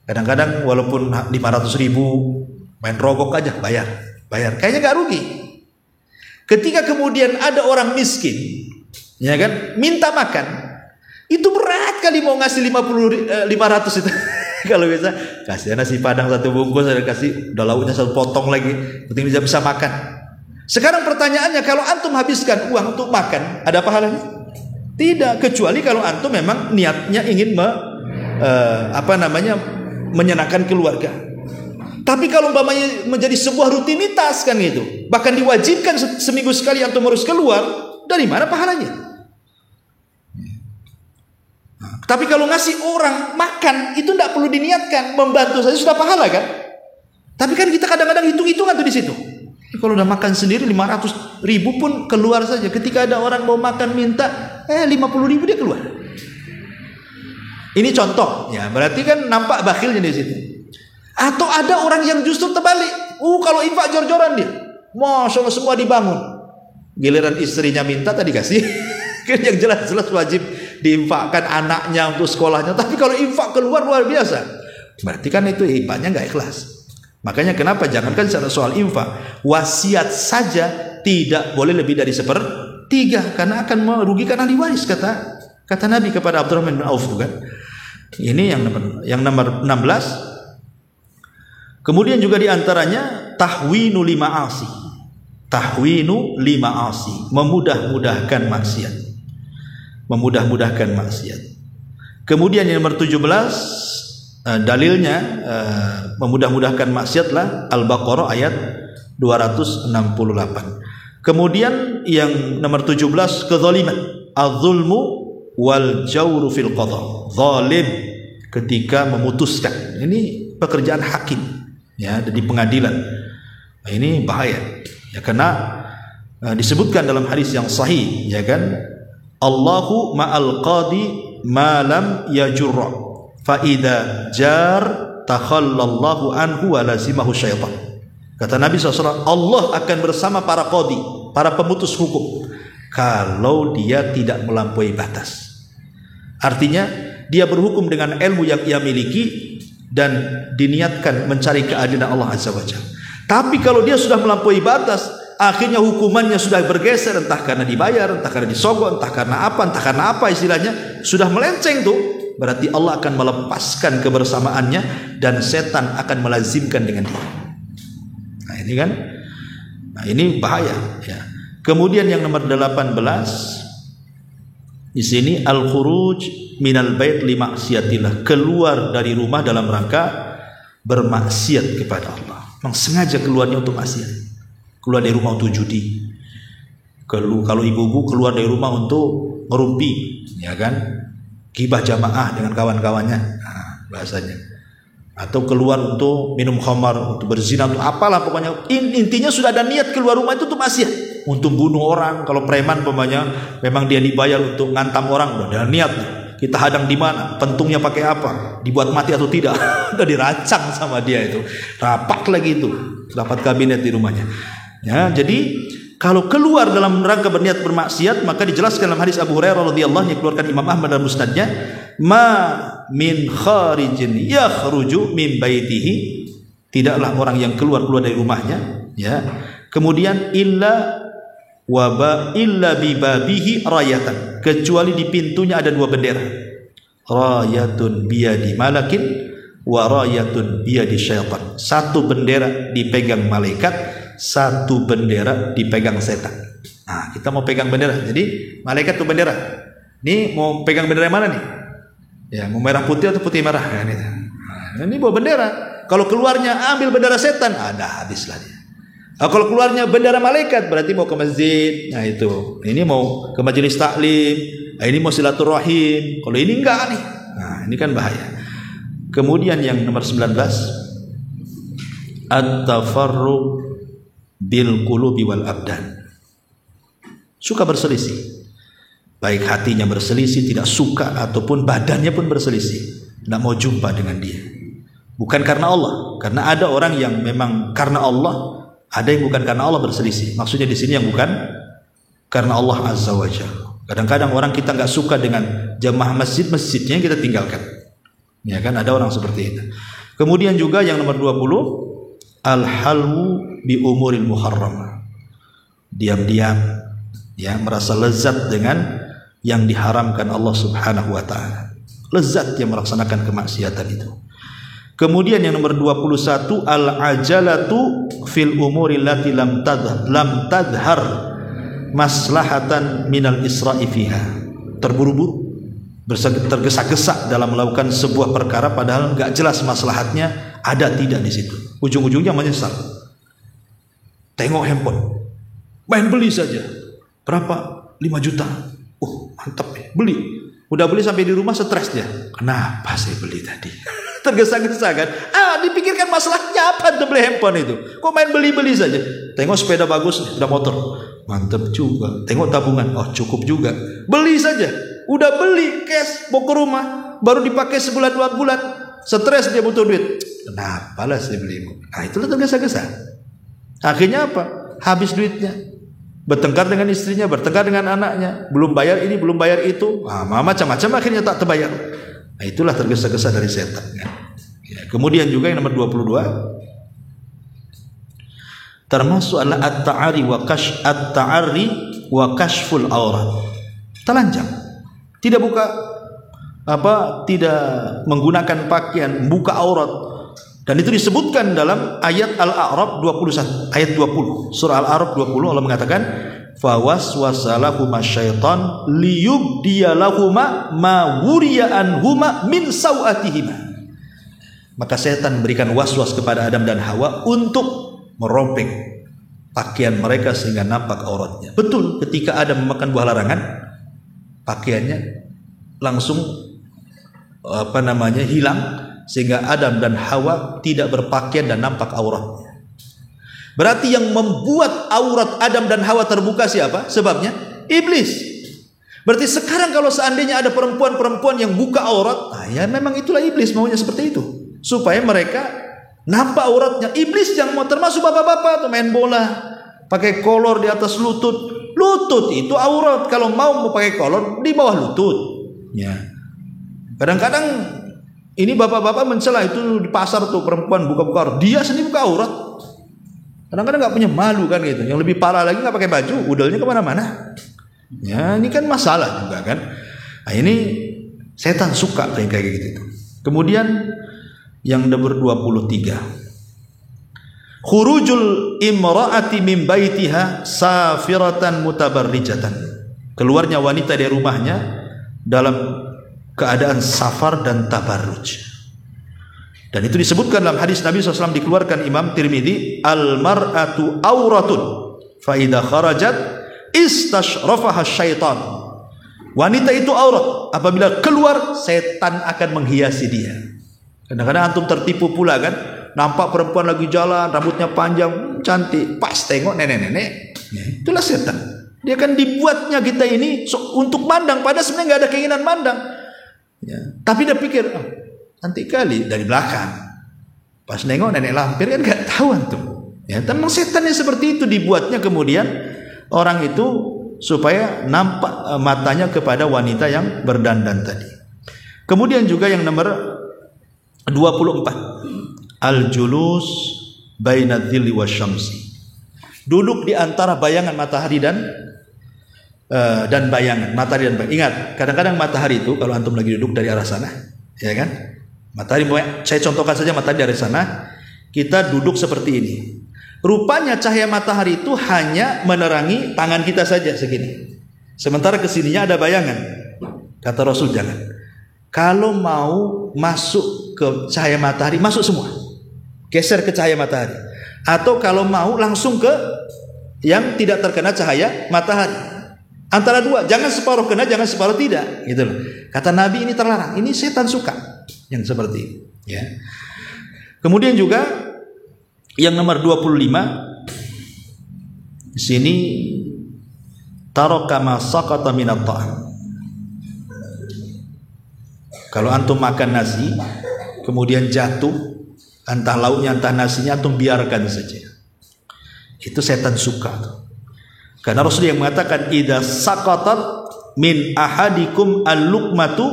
Kadang-kadang walaupun 500.000 main rogok aja bayar, kayaknya nggak rugi. Ketika kemudian ada orang miskin, ya kan, minta makan, itu berat kali mau ngasih 500 itu. Kalau bisa kasih nasi padang satu bungkus, ada kasih udah lauknya satu potong lagi, penting bisa makan. Sekarang pertanyaannya, kalau antum habiskan uang untuk makan, ada pahalanya? Tidak, kecuali kalau antum memang niatnya ingin menyenangkan keluarga. Tapi kalau umpamanya menjadi sebuah rutinitas kan itu, bahkan diwajibkan seminggu sekali antum harus keluar, dari mana pahalanya? Tapi kalau ngasih orang makan itu tidak perlu diniatkan, membantu saja sudah pahala kan? Tapi kan kita kadang-kadang hitung-hitungan tuh di situ. Kalau udah makan sendiri 500.000 pun keluar saja. Ketika ada orang mau makan minta 50.000 dia keluar. Ini contoh ya, berarti kan nampak bakhilnya di situ. Atau ada orang yang justru terbalik. Kalau infak jor-joran dia, masya Allah semua dibangun. Giliran istrinya minta tadi kasih. Kan yang jelas-jelas wajib diinfakkan anaknya untuk sekolahnya. Tapi kalau infak keluar luar biasa, berarti kan itu infaknya nggak ikhlas. Makanya kenapa jangankan soal infak, wasiat saja tidak boleh lebih dari 1/3 karena akan merugikan ahli waris, kata Nabi kepada Abdurrahman bin Auf kan. Ini yang nomor 16. Kemudian juga diantaranya tahwinu lima asi, memudah-mudahkan maksiat. Kemudian yang nomor 17, dalilnya memudah-mudahkan maksiatlah Al-Baqarah ayat 268. Kemudian yang nomor 17, kezaliman, az-zulmu wal jawru fil qadha. Zalim ketika memutuskan. Ini pekerjaan hakim ya di pengadilan. Nah, ini bahaya. Ya karena disebutkan dalam hadis yang sahih ya kan, Allahu ma'al qadi ma lam yajurra fa idza jar takhallallahu anhu wa lazimahu syaitan. Kata Nabi SAW, Allah akan bersama para qadi, para pemutus hukum, kalau dia tidak melampaui batas. Artinya dia berhukum dengan ilmu yang ia miliki dan diniatkan mencari keadilan Allah Azza wa Jalla. Tapi kalau dia sudah melampaui batas, akhirnya hukumannya sudah bergeser, entah karena dibayar, entah karena disogok, entah karena apa istilahnya, sudah melenceng tuh, berarti Allah akan melepaskan kebersamaannya dan setan akan melazimkan dengan dia. Nah ini kan, ini bahaya ya. Kemudian yang nomor 18 di sini, al-khuruj minal bait li maksiatillah, keluar dari rumah dalam rangka bermaksiat kepada Allah. Memang sengaja keluarnya untuk maksiat. Keluar dari rumah untuk judi. Kalau ibu-ibu keluar dari rumah untuk ngerumpi, ya kan? Gibah jamaah dengan kawan-kawannya, bahasanya. Atau keluar untuk minum khamar, untuk berzina, untuk apalah pokoknya. Intinya sudah ada niat keluar rumah itu untuk maksiat, untuk bunuh orang. Kalau preman pokoknya memang dia dibayar untuk ngantam orang, udah ada niat. Kita hadang di mana, pentungnya pakai apa, dibuat mati atau tidak, udah dirancang sama dia itu. Rapat lagi itu, rapat kabinet di rumahnya. Ya, jadi kalau keluar dalam rangka berniat bermaksiat, maka dijelaskan dalam hadis Abu Hurairah radhiyallahu anhu yang dikeluarkan Imam Ahmad dalam musnadnya, ma min kharijin yakhruju min baitihi, tidaklah orang yang keluar dari rumahnya, ya. Kemudian illa bi babihi rayatan, kecuali di pintunya ada 2 bendera. Rayatun biyadi malakin wa rayatun biyadi syaitan. 1 bendera dipegang malaikat, 1 bendera dipegang setan. Nah, kita mau pegang bendera. Jadi malaikat tuh bendera. Ini mau pegang bendera yang mana nih? Ya, mau merah putih atau putih merah? Nah, ini bawa bendera. Kalau keluarnya ambil bendera setan, ada habislah dia. Nah, kalau keluarnya bendera malaikat berarti mau ke masjid. Nah itu. Ini mau ke majelis taklim. Nah, ini mau silaturahim. Kalau ini enggak nih. Nah, ini kan bahaya. Kemudian yang nomor 19, at-tafarruq bil qulubi wal abdan. Suka berselisih. Baik hatinya berselisih, tidak suka, ataupun badannya pun berselisih. Tidak mau jumpa dengan dia. Bukan karena Allah. Karena ada orang yang memang karena Allah, ada yang bukan karena Allah berselisih. Maksudnya di sini yang bukan karena Allah Azza wa Jalla. Kadang-kadang orang kita nggak suka dengan jamaah masjidnya kita tinggalkan. Ya kan, ada orang seperti itu. Kemudian juga yang nomor 20, al-halwu bi umuril muharram. Diam-diam ya merasa lezat dengan yang diharamkan Allah Subhanahu wa taala. Lezat yang melaksanakan kemaksiatan itu. Kemudian yang nomor 21, al-ajalatu fil umuri allati lam tadhhar maslahatan minal isra'i fiha. Terburu-buru, tergesa-gesa dalam melakukan sebuah perkara padahal enggak jelas maslahatnya ada tidak di situ. Ujung-ujungnya menyesal. Tengok handphone. Main beli saja. Berapa? 5 juta. Mantap ya. Beli. Udah beli sampai di rumah stres dia. Kenapa saya beli tadi? Tergesa-gesa kan? Dipikirkan masalahnya apa untuk beli handphone itu? Kok main beli-beli saja? Tengok sepeda bagus, sepeda motor. Mantap juga. Tengok tabungan. Oh, cukup juga. Beli saja. Udah beli cash, bawa ke rumah, baru dipakai sebulan 2 bulan. Stres dia butuh duit. Kenapa lah saya beli? Nah, itulah tergesa-gesa. Akhirnya apa? Habis duitnya. Bertengkar dengan istrinya, bertengkar dengan anaknya, belum bayar ini, belum bayar itu, macam-macam akhirnya tak terbayar. Nah, itulah tergesa-gesa dari setan. Ya, kemudian juga yang nomor 22, termasuk adalah at-ta'ari wa kashful aurat. Telanjang, tidak buka tidak menggunakan pakaian, buka aurat. Dan itu disebutkan dalam ayat Al-A'raf 21, ayat 20. Surah Al-A'raf 20 Allah mengatakan, "Fawaswasalahuma syaitan liyubdiyalahuma ma wuriya anhuma min sawatihima." Maka setan memberikan waswas kepada Adam dan Hawa untuk merobek pakaian mereka sehingga nampak auratnya. Betul, ketika Adam memakan buah larangan, pakaiannya langsung hilang, sehingga Adam dan Hawa tidak berpakaian dan nampak auratnya. Berarti yang membuat aurat Adam dan Hawa terbuka siapa? Sebabnya iblis. Berarti sekarang kalau seandainya ada perempuan-perempuan yang buka aurat, ya memang itulah iblis maunya seperti itu, supaya mereka nampak auratnya. Iblis yang mau, termasuk bapak-bapak tuh main bola pakai kolor di atas lutut. Lutut itu aurat. Kalau mau pakai kolor di bawah lutut. Ya. Kadang-kadang ini bapak-bapak mencela itu di pasar tuh perempuan buka-buka aurat. Dia sendiri buka aurat. Kadang-kadang nggak punya malu kan gitu. Yang lebih parah lagi nggak pakai baju, udalnya kemana-mana. Ya ini kan masalah juga kan. Nah ini setan suka kayak gitu. Kemudian yang nomor 23, khurujul imra'ati min baitiha safiratan mutabarrijatan. Keluarnya wanita dari rumahnya dalam keadaan safar dan tabarruj. Dan itu disebutkan dalam hadis Nabi SAW, dikeluarkan Imam Tirmidzi, al-mar'atu auratun fa idza kharajat istashrafaha syaitan. Wanita itu aurat, apabila keluar setan akan menghiasi dia. Kadang-kadang antum tertipu pula kan, nampak perempuan lagi jalan, rambutnya panjang, cantik, pas tengok nenek-nenek, ya, itulah setan. Dia kan dibuatnya kita ini untuk mandang, padahal sebenarnya nggak ada keinginan mandang. Ya. Tapi dia pikir, cantik kali dari belakang. Pas nengok nenek lampir kan nggak tahu antum. Ya, memang setannya seperti itu dibuatnya kemudian orang itu supaya nampak matanya kepada wanita yang berdandan tadi. Kemudian juga yang nomor 24, al-julus baina dzilli wasyamsi. Duduk di antara bayangan matahari dan bayangan matahari dan bayangan. Ingat, kadang-kadang matahari itu kalau antum lagi duduk dari arah sana, ya kan? Matahari, saya contohkan saja matahari dari sana, kita duduk seperti ini. Rupanya cahaya matahari itu hanya menerangi tangan kita saja segini. Sementara kesininya ada bayangan. Kata Rasul, jangan. Kalau mau masuk ke cahaya matahari, masuk semua. Geser ke cahaya matahari. Atau kalau mau langsung ke yang tidak terkena cahaya matahari. Antara dua, jangan separuh kena, jangan separuh tidak, gitu loh. Kata Nabi, ini terlarang. Ini setan suka yang seperti ini, ya. Kemudian juga yang nomor 25 di sini, taraka ma saqata minat ta'am. Kalau antum makan nasi kemudian jatuh, entah lauknya entah nasinya, antum biarkan saja. Itu setan suka tuh. Karena Rasul yang mengatakan, idza saqatat min ahadikum al-luqmatu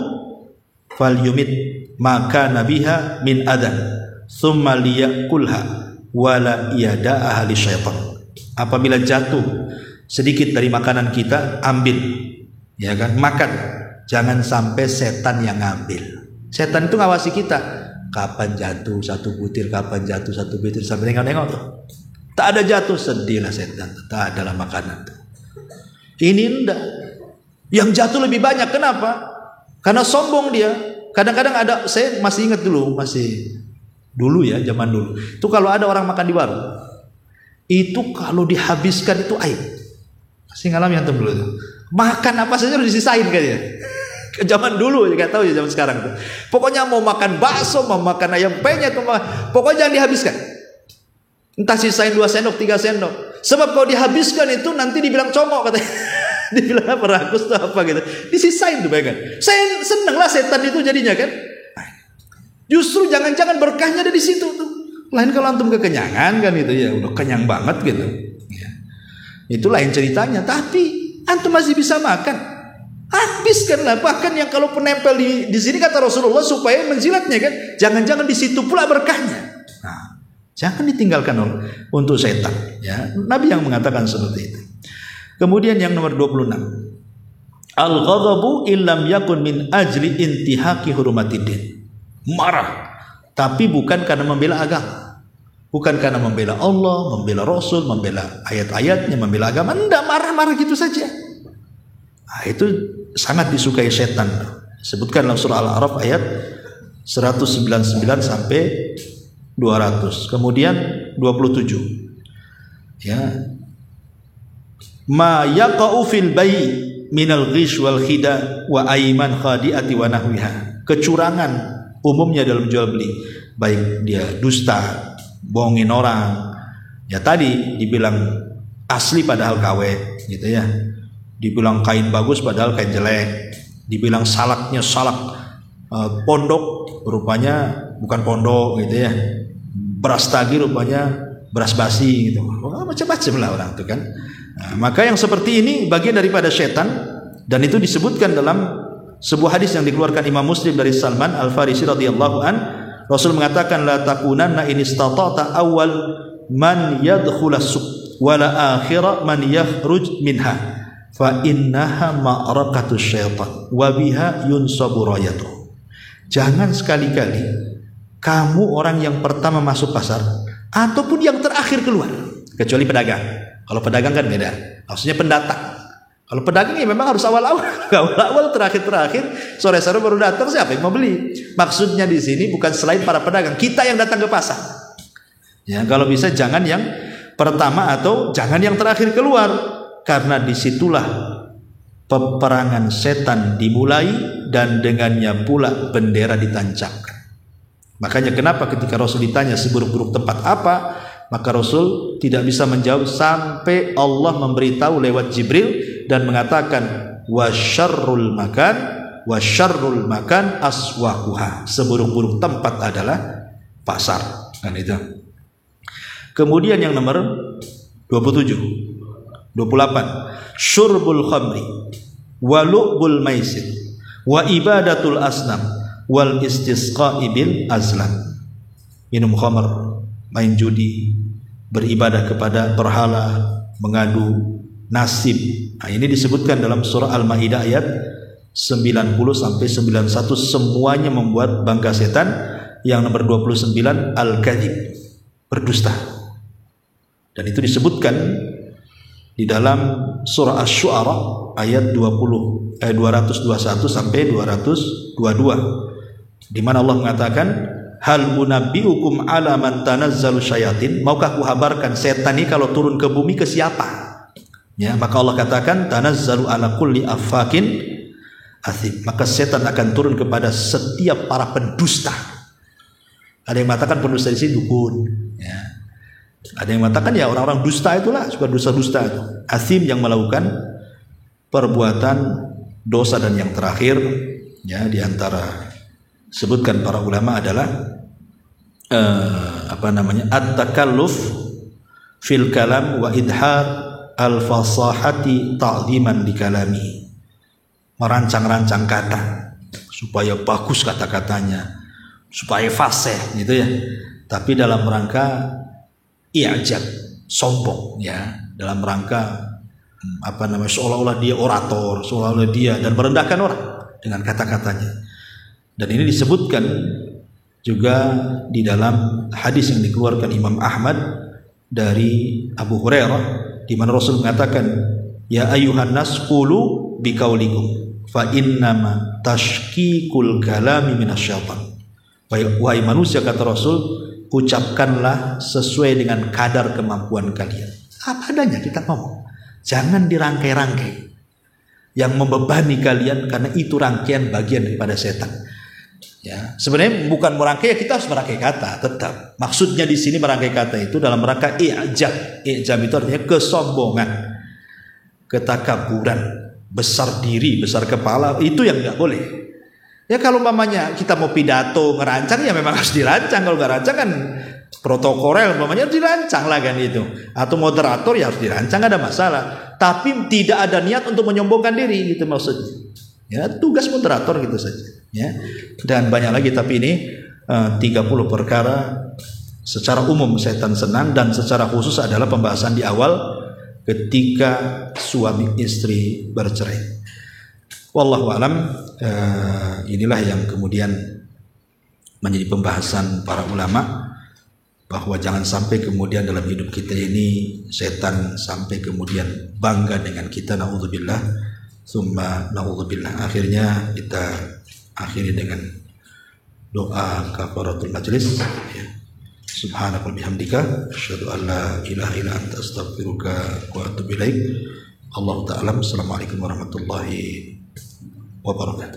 falyumit maka nabiha min adan thumma liyakulha wala yada'aha li syaitan. Apabila jatuh sedikit dari makanan kita, ambil, ya kan, makan. Jangan sampai setan yang ngambil. Setan itu ngawasi kita. Kapan jatuh satu butir, kapan jatuh satu butir, sampai nengok-nengok tuh. Tak ada jatuh, sedihlah setan. Tak adalah makanan tuh. Ini enggak. Yang jatuh lebih banyak. Kenapa? Karena sombong dia. Kadang-kadang ada, saya masih ingat dulu, ya, zaman dulu. Itu kalau ada orang makan di warung, itu kalau dihabiskan itu aib. Masih ngalami antum dulu tuh. Makan apa saja harus disisain kayaknya. Zaman dulu, nggak tahu ya zaman sekarang tuh. Pokoknya mau makan bakso, mau makan ayam penyet, pokoknya jangan dihabiskan. Entah sisain 2 sendok, 3 sendok. Sebab kalau dihabiskan itu nanti dibilang congok katanya. Dibilang apa, rakus tuh apa gitu. Disisain tuh bagian. Saya seneng lah setan itu jadinya kan. Justru jangan-jangan berkahnya ada di situ tuh. Lain kalau antum kekenyangan kan itu ya udah kenyang banget gitu. Ya. Itu lain ceritanya. Tapi antum masih bisa makan. Habiskanlah. Bahkan yang kalau penempel di sini kata Rasulullah supaya menjilatnya kan. Jangan-jangan di situ pula berkahnya. Nah, jangan ditinggalkan untuk setan. Ya, Nabi yang mengatakan seperti itu. Kemudian yang nomor 26. Al-ghadabu illam yakun min ajli intihaki hurumatiddin. Marah, tapi bukan karena membela agama. Bukan karena membela Allah, membela Rasul, membela ayat-ayatnya, membela agama. Tidak, marah-marah gitu saja. Nah, itu sangat disukai setan. Sebutkan dalam surah Al-A'raf ayat 199 sampai 200. Kemudian 27. Ya. Ma yaqa'u fil bai' minal ghish wal khida wa aiman khadi'ati wa nahwiha. Kecurangan umumnya dalam jual beli, baik dia dusta, bohongin orang. Ya tadi dibilang asli padahal KW, gitu ya. Dibilang kain bagus padahal kain jelek. Dibilang salaknya salak pondok, rupanya bukan pondok, gitu ya. Beras tagi rupanya beras basi, gitu. Macam-macam lah orang itu kan. Nah, maka yang seperti ini bagian daripada setan, dan itu disebutkan dalam sebuah hadis yang dikeluarkan Imam Muslim dari Salman Al-Farisi radhiyallahu an. Rasul mengatakan, la takunanna in istata'ta awal man yadkhulas suq wala akhira man yakhruj minha fa innaha ma'rakatus syaitan wa biha yunsabu rayatuh. Jangan sekali-kali kamu orang yang pertama masuk pasar ataupun yang terakhir keluar, kecuali pedagang. Kalau pedagang kan beda, maksudnya pendatang. Kalau pedagang ya memang harus awal-awal, terakhir-terakhir, sore-sore baru datang, siapa yang mau beli? Maksudnya di sini bukan selain para pedagang, kita yang datang ke pasar. Ya, kalau bisa jangan yang pertama atau jangan yang terakhir keluar, karena disitulah peperangan setan dimulai dan dengannya pula bendera ditancapkan. Makanya kenapa ketika Rasul ditanya seburuk-buruk tempat apa, maka Rasul tidak bisa menjawab sampai Allah memberitahu lewat Jibril dan mengatakan wa syarrul makan aswaquha. Seburuk-buruk tempat adalah pasar. Kan itu. Kemudian yang nomor 28. Syurbul khamri wa lu'bul maisir wa ibadatul asnam wal istisqa'i bil azlam. Minum khamr, main judi, beribadah kepada berhala, mengadu nasib. Nah, ini disebutkan dalam surah Al-Maidah ayat 90 sampai 91, semuanya membuat bangga setan. Yang nomor 29 al-kadzib, berdusta. Dan itu disebutkan di dalam surah Asy-Syu'ara ayat 221 sampai 222, di mana Allah mengatakan, hal unabbiukum ala man tanazzalu syayatin, maukah ku habarkan setan ini kalau turun ke bumi ke siapa? Ya, maka Allah katakan tanazzalu ala kulli affakin athim, maka setan akan turun kepada setiap para pendusta. Ada yang mengatakan pendusta di sini dukun, ya. Ada yang mengatakan ya orang-orang dusta itulah, suka dusta-dusta itu. Athim yang melakukan perbuatan dosa. Dan yang terakhir, ya, di antara sebutkan para ulama adalah at-takalluf fil kalam wa idhar al-fasahati ta'ziman di kalami, merancang-rancang kata supaya bagus kata-katanya, supaya fasih gitu ya, tapi dalam rangka i'jab, sombong, ya, dalam rangka seolah-olah dia orator, seolah-olah dia, dan merendahkan orang dengan kata-katanya. Dan ini disebutkan juga di dalam hadis yang dikeluarkan Imam Ahmad dari Abu Hurairah, di mana Rasul mengatakan, ya ayyuhan nas qulu biqaulikum fa innama tashkikul kalami minasyaitan. Wahai manusia, kata Rasul, ucapkanlah sesuai dengan kadar kemampuan kalian. Apa adanya kita ngomong, jangan dirangkai-rangkai yang membebani kalian, karena itu rangkaian bagian daripada setan. Ya, sebenarnya bukan merangkai, ya kita harus merangkai kata tetap. Maksudnya di sini merangkai kata itu dalam rangka i'jab. I'jab itu artinya kesombongan, ketakaburan, besar diri, besar kepala, itu yang nggak boleh. Ya kalau mamanya kita mau pidato ngerancang, ya memang harus dirancang. Kalau nggak rancang kan protokoler, mamanya dirancang lah kan itu. Atau moderator ya harus dirancang, nggak ada masalah. Tapi tidak ada niat untuk menyombongkan diri, gitu maksudnya. Ya tugas moderator gitu saja. Ya, dan banyak lagi, tapi ini 30 perkara secara umum setan senang, dan secara khusus adalah pembahasan di awal ketika suami istri bercerai. Wallahu alam, inilah yang kemudian menjadi pembahasan para ulama, bahwa jangan sampai kemudian dalam hidup kita ini setan sampai kemudian bangga dengan kita, naudzubillah, summa naudzubillah. Akhirnya kita akhiri dengan doa kafaratul majlis, ya. Subhanaka bihamdika asyhadu an la ilaha illa anta astaghfiruka wa atubu ilaik. Allahu ta'ala. Assalamualaikum warahmatullahi wabarakatuh.